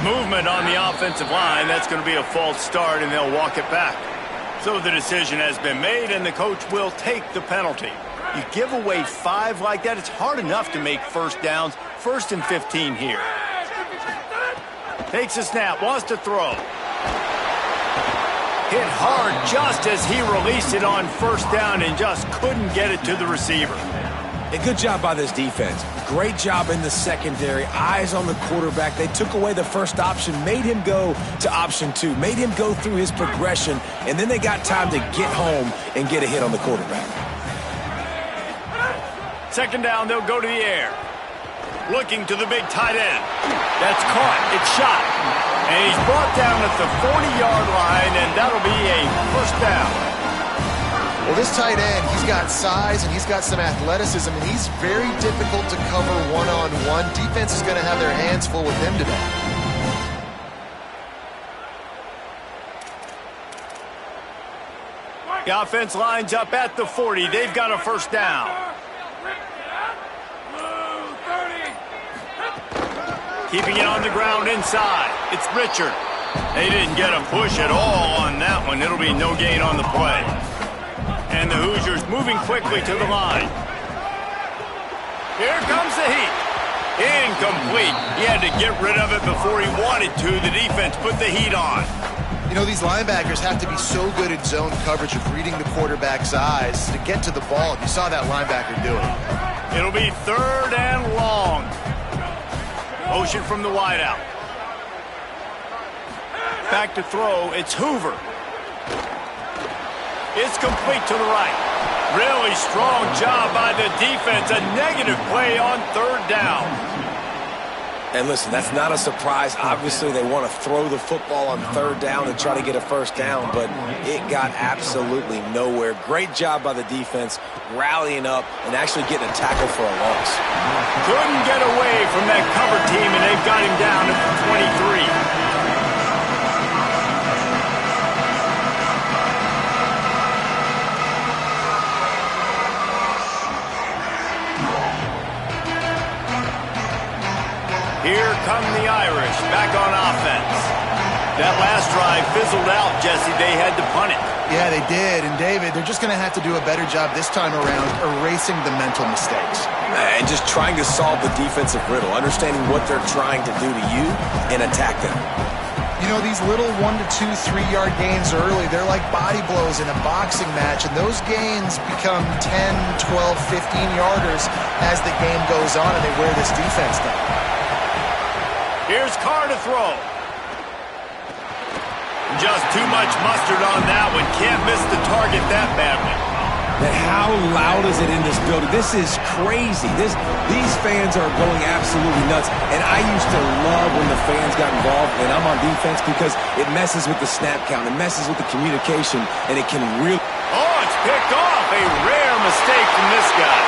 Speaker 1: Movement on the offensive line. That's going to be a false start, and they'll walk it back. So the decision has been made, and the coach will take the penalty. You give away 5 like that, it's hard enough to make 1st downs. 1st and 15 here. Takes a snap, wants to throw. Hit hard just as he released it on 1st down and just couldn't get it to the receiver.
Speaker 3: A good job by this defense. Great job in the secondary. Eyes on the quarterback. They took away the first option, made him go to option 2, made him go through his progression, and then they got time to get home and get a hit on the quarterback.
Speaker 1: 2nd down, they'll go to the air. Looking to the big tight end. That's caught. It's shot. And he's brought down at the 40-yard line, and that'll be a 1st down.
Speaker 2: Well, this tight end, he's got size and he's got some athleticism, and he's very difficult to cover one-on-one. Defense is going to have their hands full with him today.
Speaker 1: The offense lines up at the 40. They've got a 1st down. Keeping it on the ground inside. It's Richard. They didn't get a push at all on that one. It'll be no gain on the play. And the Hoosiers moving quickly to the line. Here comes the heat. Incomplete. He had to get rid of it before he wanted to. The defense put the heat on.
Speaker 2: You know, these linebackers have to be so good at zone coverage of reading the quarterback's eyes to get to the ball. You saw that linebacker do it.
Speaker 1: It'll be 3rd and long. Motion from the wideout. back to throw. It's Hoover. It's complete to the right. Really strong job by the defense. A negative play on third down.
Speaker 3: And listen, that's not a surprise. Obviously, they want to throw the football on third down and try to get a first down, but it got absolutely nowhere. Great job by the defense, rallying up and actually getting a tackle for a loss.
Speaker 1: Couldn't get away from that cover team, and they've got him down at the 23. Here come the Irish, back on offense. That last drive fizzled out, Jesse. They had to punt it.
Speaker 2: Yeah, they did. And, David, they're just going to have to do a better job this time around erasing the mental mistakes.
Speaker 3: And just trying to solve the defensive riddle, understanding what they're trying to do to you and attack them.
Speaker 2: You know, these little 1 to 2, 3-yard gains early, they're like body blows in a boxing match, and those gains become 10, 12, 15-yarders as the game goes on and they wear this defense down.
Speaker 1: Here's Carr to throw. Just too much mustard on that one. Can't miss the target that badly.
Speaker 3: But how loud is it in this building? This is crazy. These fans are going absolutely nuts. And I used to love when the fans got involved and I'm on defense because it messes with the snap count. It messes with the communication, and it can really...
Speaker 1: Oh, it's picked off. A rare mistake from this guy.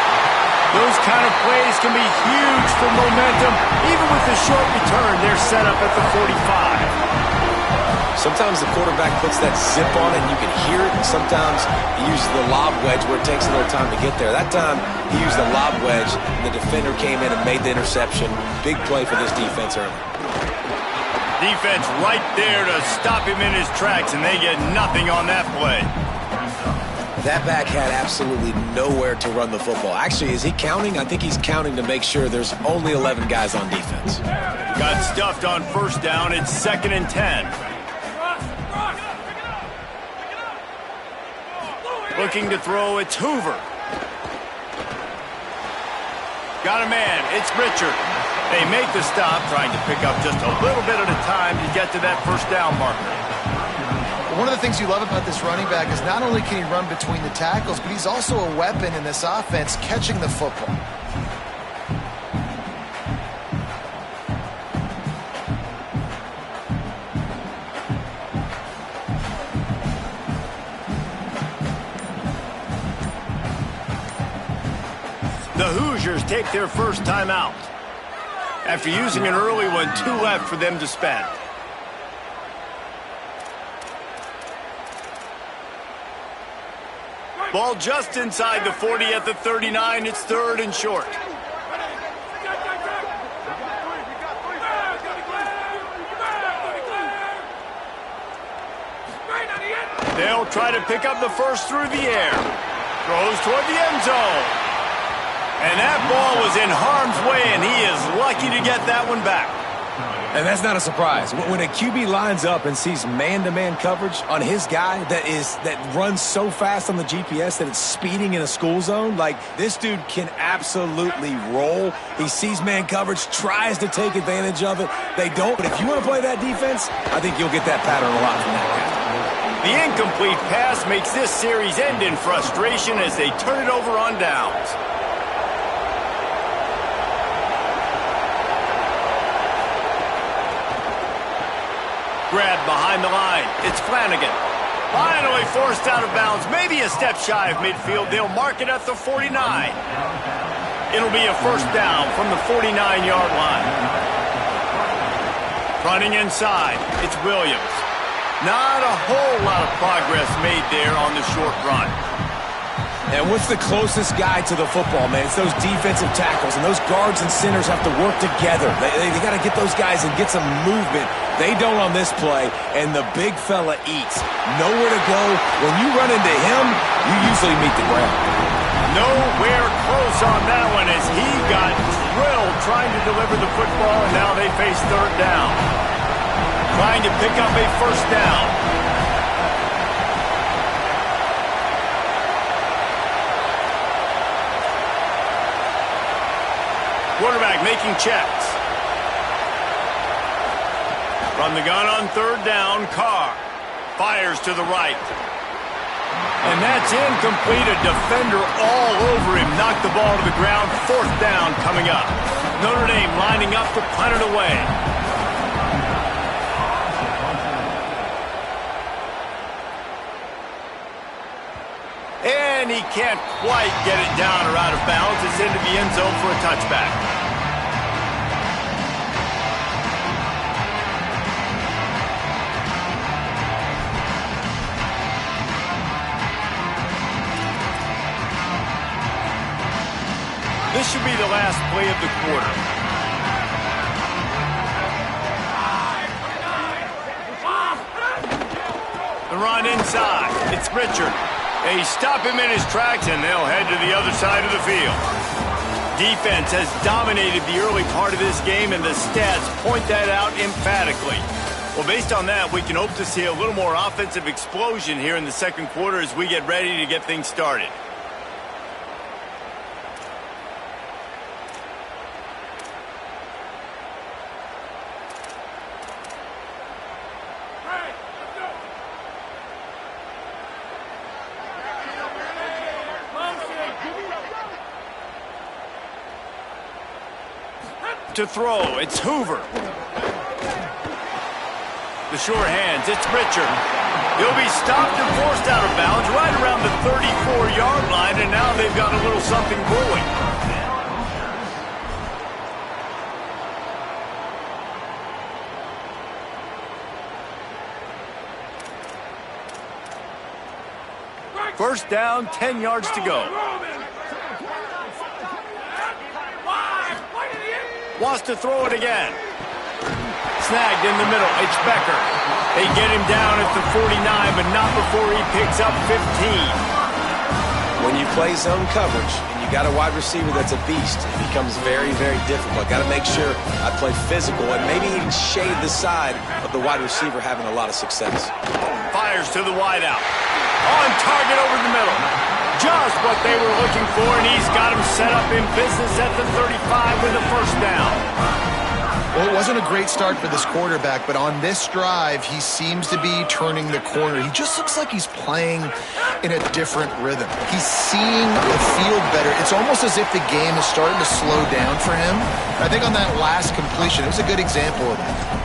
Speaker 1: Those kind of plays can be huge for momentum. Even with the short return, they're set up at the 45.
Speaker 3: Sometimes the quarterback puts that zip on it and you can hear it, and sometimes he uses the lob wedge where it takes a little time to get there. That time, he used the lob wedge, and the defender came in and made the interception. Big play for this defense early.
Speaker 1: Defense right there to stop him in his tracks, and they get nothing on that play.
Speaker 3: That back had absolutely nowhere to run the football. Actually, is he counting? I think he's counting to make sure there's only 11 guys on defense.
Speaker 1: Got stuffed on first down. It's 2nd and 10. Looking to throw, it's Hoover. Got a man, it's Richard. They make the stop, trying to pick up just a little bit at a time to get to that first down marker.
Speaker 2: One of the things you love about this running back is not only can he run between the tackles, but he's also a weapon in this offense catching the football.
Speaker 1: The Hoosiers take their first time out. After using an early one, 2 left for them to spend. Ball just inside the 40 at the 39. It's 3rd and short. They'll try to pick up the first through the air. Throws toward the end zone. And that ball was in harm's way, and he is lucky to get that one back.
Speaker 3: And that's not a surprise. When a QB lines up and sees man-to-man coverage on his guy that runs so fast on the GPS that it's speeding in a school zone, like, this dude can absolutely roll. He sees man coverage, tries to take advantage of it. They don't. But if you want to play that defense, I think you'll get that pattern a lot from that guy.
Speaker 1: The incomplete pass makes this series end in frustration as they turn it over on downs. Grab behind the line. It's Flanagan. Finally forced out of bounds. Maybe a step shy of midfield. They'll mark it at the 49. It'll be a first down from the 49-yard line. Running inside. It's Williams. Not a whole lot of progress made there on the short run.
Speaker 3: And what's the closest guy to the football, man? It's those defensive tackles, and those guards and centers have to work together. They got to get those guys and get some movement. They don't on this play, and the big fella eats. Nowhere to go. When you run into him, you usually meet the ground.
Speaker 1: Nowhere close on that one as he got drilled trying to deliver the football, and now they face 3rd down. Trying to pick up a first down. Quarterback making checks. From the gun on third down, Carr fires to the right. And that's incomplete. A defender all over him. Knocked the ball to the ground. Fourth down coming up. Notre Dame lining up to punt it away. And he can't quite get it down or out of bounds. It's into the end zone for a touchback. This should be the last play of the quarter. The run inside. It's Richard. They stop him in his tracks, and they'll head to the other side of the field. Defense has dominated the early part of this game, and the stats point that out emphatically. Well, based on that, we can hope to see a little more offensive explosion here in the second quarter as we get ready to get things started. To throw, it's Hoover. The sure hands, it's Richard. He'll be stopped and forced out of bounds right around the 34-yard line, and now they've got a little something brewing. First down, 10 yards to go. Wants to throw it again. Snagged in the middle. It's Becker. They get him down at the 49, but not before he picks up 15.
Speaker 3: When you play zone coverage and you got a wide receiver that's a beast, it becomes very, very difficult. Got to make sure I play physical and maybe even shade the side of the wide receiver having a lot of success.
Speaker 1: Fires to the wideout. On target over the middle. Just what they were looking for, and he's got him set up in business at the 35 with a first down.
Speaker 2: Well, it wasn't a great start for this quarterback, but on this drive, he seems to be turning the corner. He just looks like he's playing in a different rhythm. He's seeing the field better. It's almost as if the game is starting to slow down for him. I think on that last completion, it was a good example of that.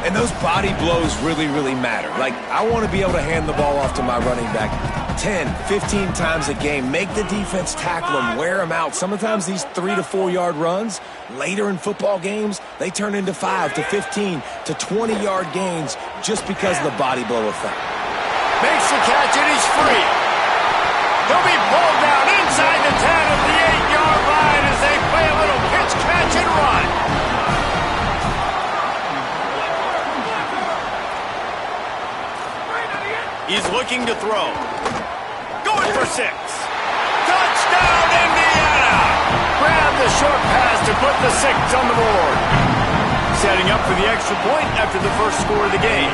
Speaker 3: And those body blows really, really matter. Like, I want to be able to hand the ball off to my running back 10, 15 times a game. Make the defense tackle him, wear him out. Sometimes these 3 to 4 yard runs, later in football games, they turn into 5 to 15 to 20-yard gains just because of the body blow effect.
Speaker 1: Makes the catch, and he's free. He'll be pulled down inside the 10 of the 8-yard line as they play a little pitch, catch, and run. He's looking to throw. Going for 6. Touchdown, Indiana! Grab the short pass to put the 6 on the board. Setting up for the extra point after the first score of the game.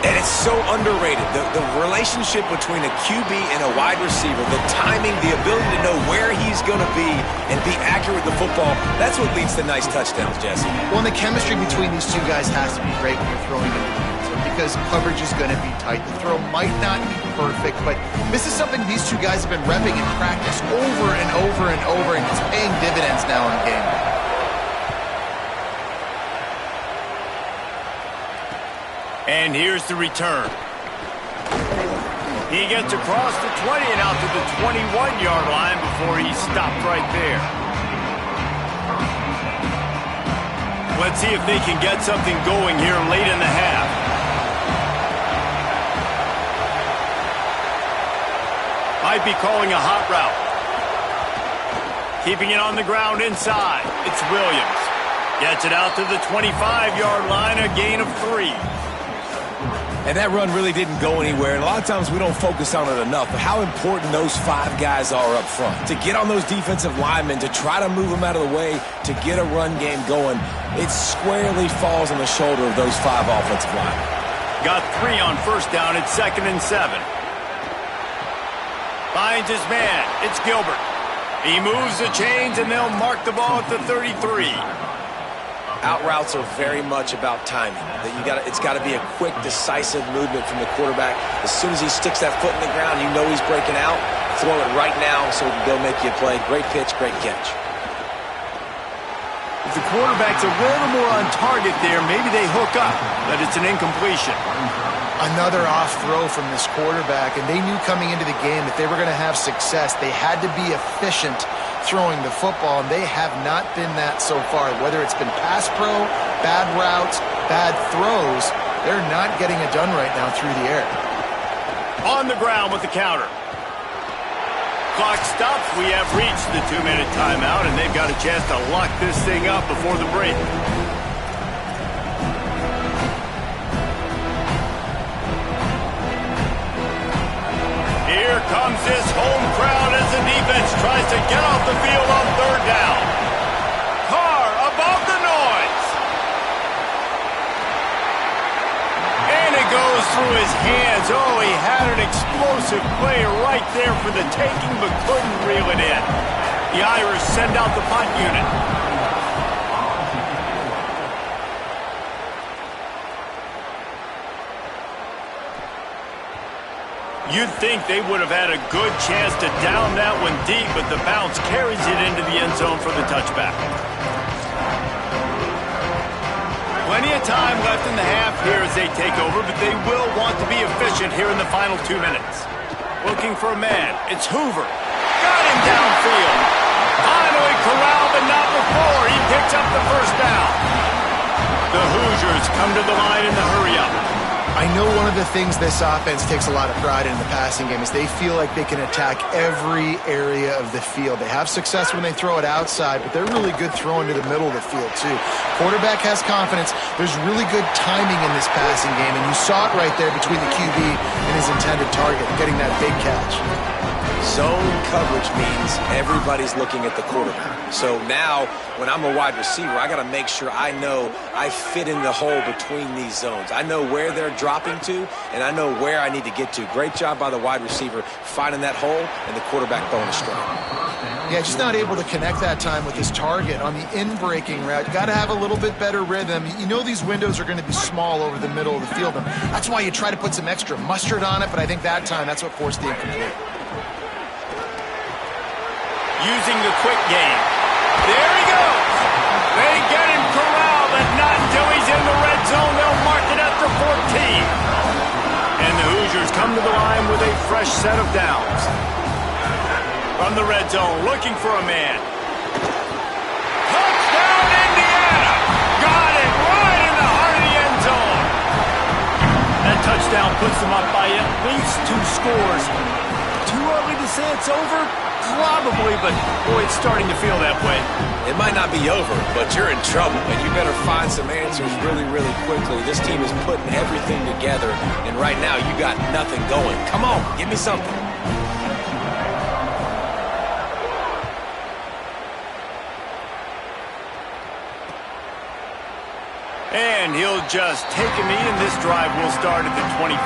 Speaker 3: And it's so underrated. The relationship between a QB and a wide receiver, the timing, the ability to know where he's going to be and be accurate with the football, that's what leads to nice touchdowns, Jesse.
Speaker 2: Well, and the chemistry between these two guys has to be great when you're throwing into the end zone because coverage is going to be tight. The throw might not be perfect, but this is something these two guys have been repping in practice over and over and over, and it's paying dividends now in game.
Speaker 1: And here's the return. He gets across the 20 and out to the 21-yard line before he's stopped right there. Let's see if they can get something going here late in the half. Might be calling a hot route. Keeping it on the ground inside. It's Williams. Gets it out to the 25-yard line, a gain of 3.
Speaker 3: And that run really didn't go anywhere. And a lot of times we don't focus on it enough, but how important those 5 guys are up front. To get on those defensive linemen, to try to move them out of the way, to get a run game going, it squarely falls on the shoulder of those 5 offensive linemen.
Speaker 1: Got 3 on first down. It's 2nd and 7. Finds his man. It's Gilbert. He moves the chains, and they'll mark the ball at the 33.
Speaker 3: Out routes are very much about timing. It's got to be a quick, decisive movement from the quarterback. As soon as he sticks that foot in the ground, you know he's breaking out. Throw it right now so he can go make you a play. Great pitch, great catch.
Speaker 1: If the quarterback's a little more on target there, maybe they hook up, but it's an incompletion.
Speaker 2: Another off throw from this quarterback, and they knew coming into the game that they were going to have success. They had to be efficient throwing the football, and they have not been that so far. Whether it's been pass pro, bad routes, bad throws, they're not getting it done right now through the air.
Speaker 1: On the ground with the counter. Clock stops. We have reached the 2-minute timeout, and they've got a chance to lock this thing up before the break. Here comes this home crowd as the defense tries to get off the field on third down. Carr above the noise. And it goes through his hands. Oh, he had an explosive play right there for the taking, but couldn't reel it in. The Irish send out the punt unit. You'd think they would have had a good chance to down that one deep, but the bounce carries it into the end zone for the touchback. Plenty of time left in the half here as they take over, but they will want to be efficient here in the final 2 minutes. Looking for a man. It's Hoover. Got him downfield. Finally corralled, but not before. He picks up the first down. The Hoosiers come to the line in the hurry-up.
Speaker 2: I know one of the things this offense takes a lot of pride in the passing game is they feel like they can attack every area of the field. They have success when they throw it outside, but they're really good throwing to the middle of the field, too. Quarterback has confidence. There's really good timing in this passing game, and you saw it right there between the QB and his intended target, getting that big catch.
Speaker 3: Zone coverage means everybody's looking at the quarterback. So now, when I'm a wide receiver, I got to make sure I know I fit in the hole between these zones. I know where they're dropping to, and I know where I need to get to. Great job by the wide receiver finding that hole, and the quarterback throwing a strike.
Speaker 2: Yeah, just not able to connect that time with his target on the in-breaking route. You got to have a little bit better rhythm. You know these windows are going to be small over the middle of the field, and that's why you try to put some extra mustard on it, but I think that time that's what forced the incomplete.
Speaker 1: Using the quick game. There he goes. They get him corralled, but not until he's in the red zone. They'll mark it at the 14. And the Hoosiers come to the line with a fresh set of downs. From the red zone, looking for a man. Touchdown, Indiana! Got it right in the heart of the end zone. That touchdown puts them up by at least 2 scores. Too early to say it's over? Probably, but boy, it's starting to feel that way.
Speaker 3: It might not be over, but you're in trouble, and you better find some answers really, really quickly. This team is putting everything together, and right now you got nothing going. Come on, give me something.
Speaker 1: And he'll just take a knee, and this drive will start at the 25.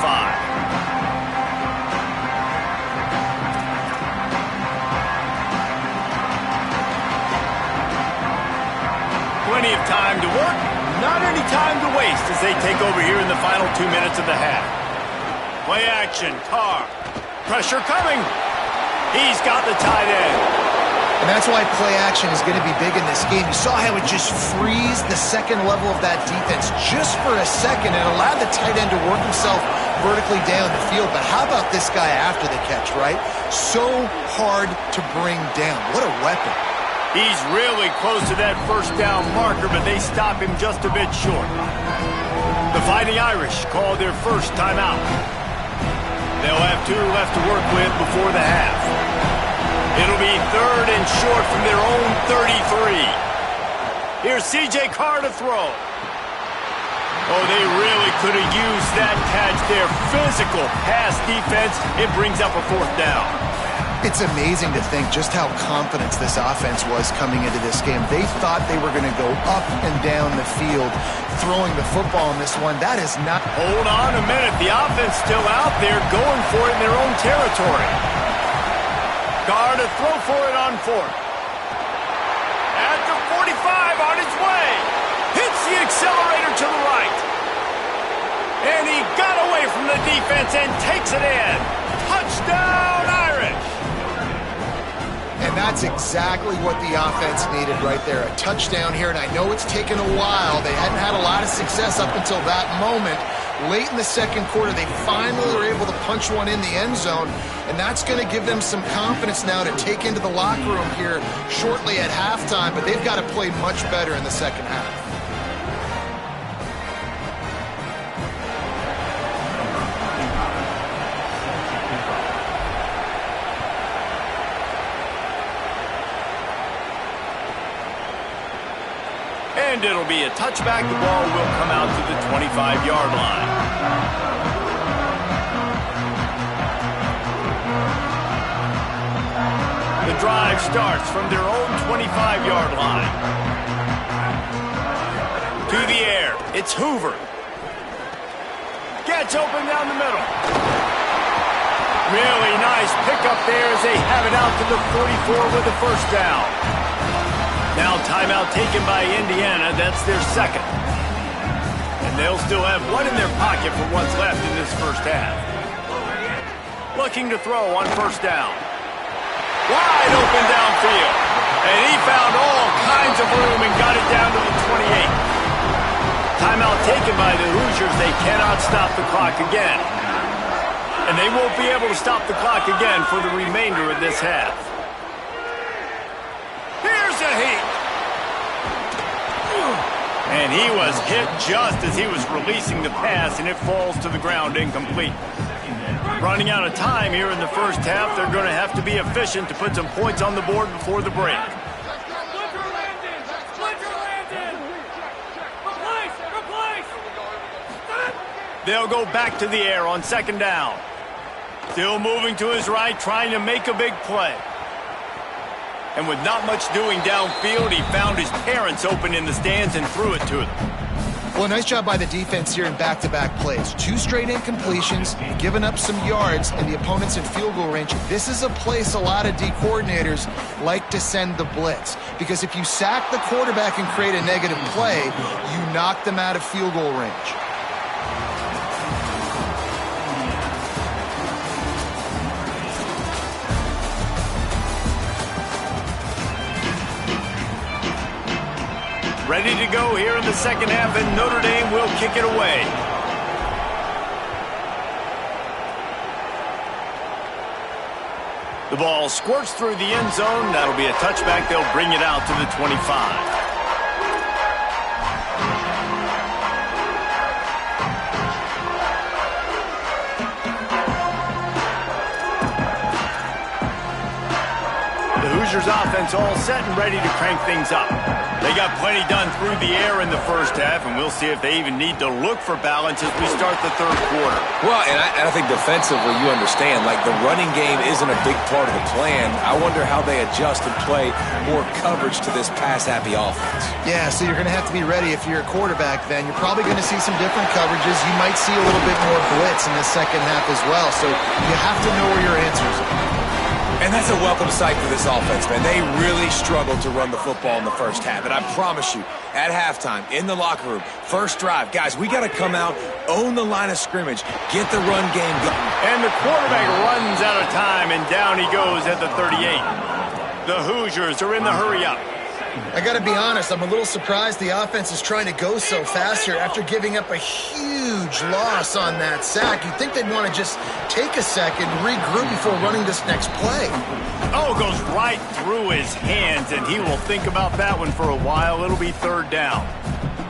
Speaker 1: Plenty of time to work, not any time to waste as they take over here in the final 2 minutes of the half. Play action, Carr. Pressure coming. He's got the tight end.
Speaker 2: And that's why play action is going to be big in this game. You saw how it just frees the second level of that defense just for a second and allowed the tight end to work himself vertically down the field. But how about this guy after the catch, right? So hard to bring down. What a weapon.
Speaker 1: He's really close to that first down marker, but they stop him just a bit short. The Fighting Irish call their first timeout. They'll have 2 left to work with before the half. It'll be 3rd and short from their own 33. Here's C.J. Carr to throw. Oh, they really could have used that catch there. Physical pass defense. It brings up a 4th down.
Speaker 2: It's amazing to think just how confident this offense was coming into this game. They thought they were going to go up and down the field throwing the football in this one. That is not...
Speaker 1: Hold on a minute. The offense still out there going for it in their own territory. Carr to throw for it on 4th. At the 45 on his way. Hits the accelerator to the right. And he got away from the defense and takes it in. Touchdown, Irish.
Speaker 2: And that's exactly what the offense needed right there. A touchdown here, and I know it's taken a while. They hadn't had a lot of success up until that moment. Late in the second quarter, they finally were able to punch one in the end zone, and that's going to give them some confidence now to take into the locker room here shortly at halftime, but they've got to play much better in the second half.
Speaker 1: And it'll be a touchback. The ball will come out to the 25-yard line. The drive starts from their own 25-yard line. To the air, it's Hoover. Gets open down the middle. Really nice pickup there as they have it out to the 44 with the first down. Now timeout taken by Indiana. That's their second. And they'll still have one in their pocket for what's left in this first half. Looking to throw on first down. Wide open downfield. And he found all kinds of room and got it down to the 28. Timeout taken by the Hoosiers. They cannot stop the clock again. And they won't be able to stop the clock again for the remainder of this half. Here's a heat. And he was hit just as he was releasing the pass, and it falls to the ground incomplete. Running out of time here in the first half, they're going to have to be efficient to put some points on the board before the break. They'll go back to the air on second down. Still moving to his right, trying to make a big play. And with not much doing downfield, he found his parents open in the stands and threw it to them.
Speaker 2: Well, nice job by the defense here in back-to-back plays. 2 straight incompletions, giving up some yards, and the opponent's in field goal range. This is a place a lot of D coordinators like to send the blitz. Because if you sack the quarterback and create a negative play, you knock them out of field goal range.
Speaker 1: Ready to go here in the second half, and Notre Dame will kick it away. The ball squirts through the end zone. That'll be a touchback. They'll bring it out to the 25. The Hoosiers offense all set and ready to crank things up. They got plenty done through the air in the first half, and we'll see if they even need to look for balance as we start the third quarter.
Speaker 3: Well, and I think defensively, you understand, like the running game isn't a big part of the plan. I wonder how they adjust and play more coverage to this pass-happy offense.
Speaker 2: Yeah, so you're going to have to be ready if you're a quarterback then. You're probably going to see some different coverages. You might see a little bit more blitz in the second half as well, so you have to know where your answers are.
Speaker 3: And that's a welcome sight for this offense, man. They really struggled to run the football in the first half. And I promise you, at halftime, in the locker room, first drive, guys, we got to come out, own the line of scrimmage, get the run game going.
Speaker 1: And the quarterback runs out of time, and down he goes at the 38. The Hoosiers are in the hurry-up.
Speaker 2: I got to be honest, I'm a little surprised the offense is trying to go so fast here after giving up a huge loss on that sack. You'd think they'd want to just take a second, regroup before running this next play.
Speaker 1: Oh, goes right through his hands, and he will think about that one for a while. It'll be third down.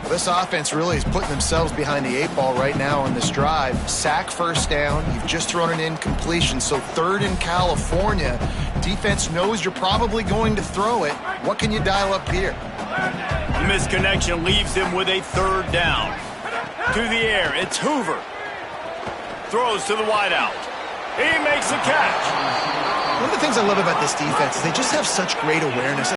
Speaker 2: Well, this offense really is putting themselves behind the 8 ball right now on this drive. Sack first down. You've just thrown an incompletion, so third in California. Defense knows you're probably going to throw it. What can you dial up here?
Speaker 1: The misconnection leaves him with a third down. To the air, it's Hoover. Throws to the wideout. He makes a catch.
Speaker 2: One of the things I love about this defense is they just have such great awareness.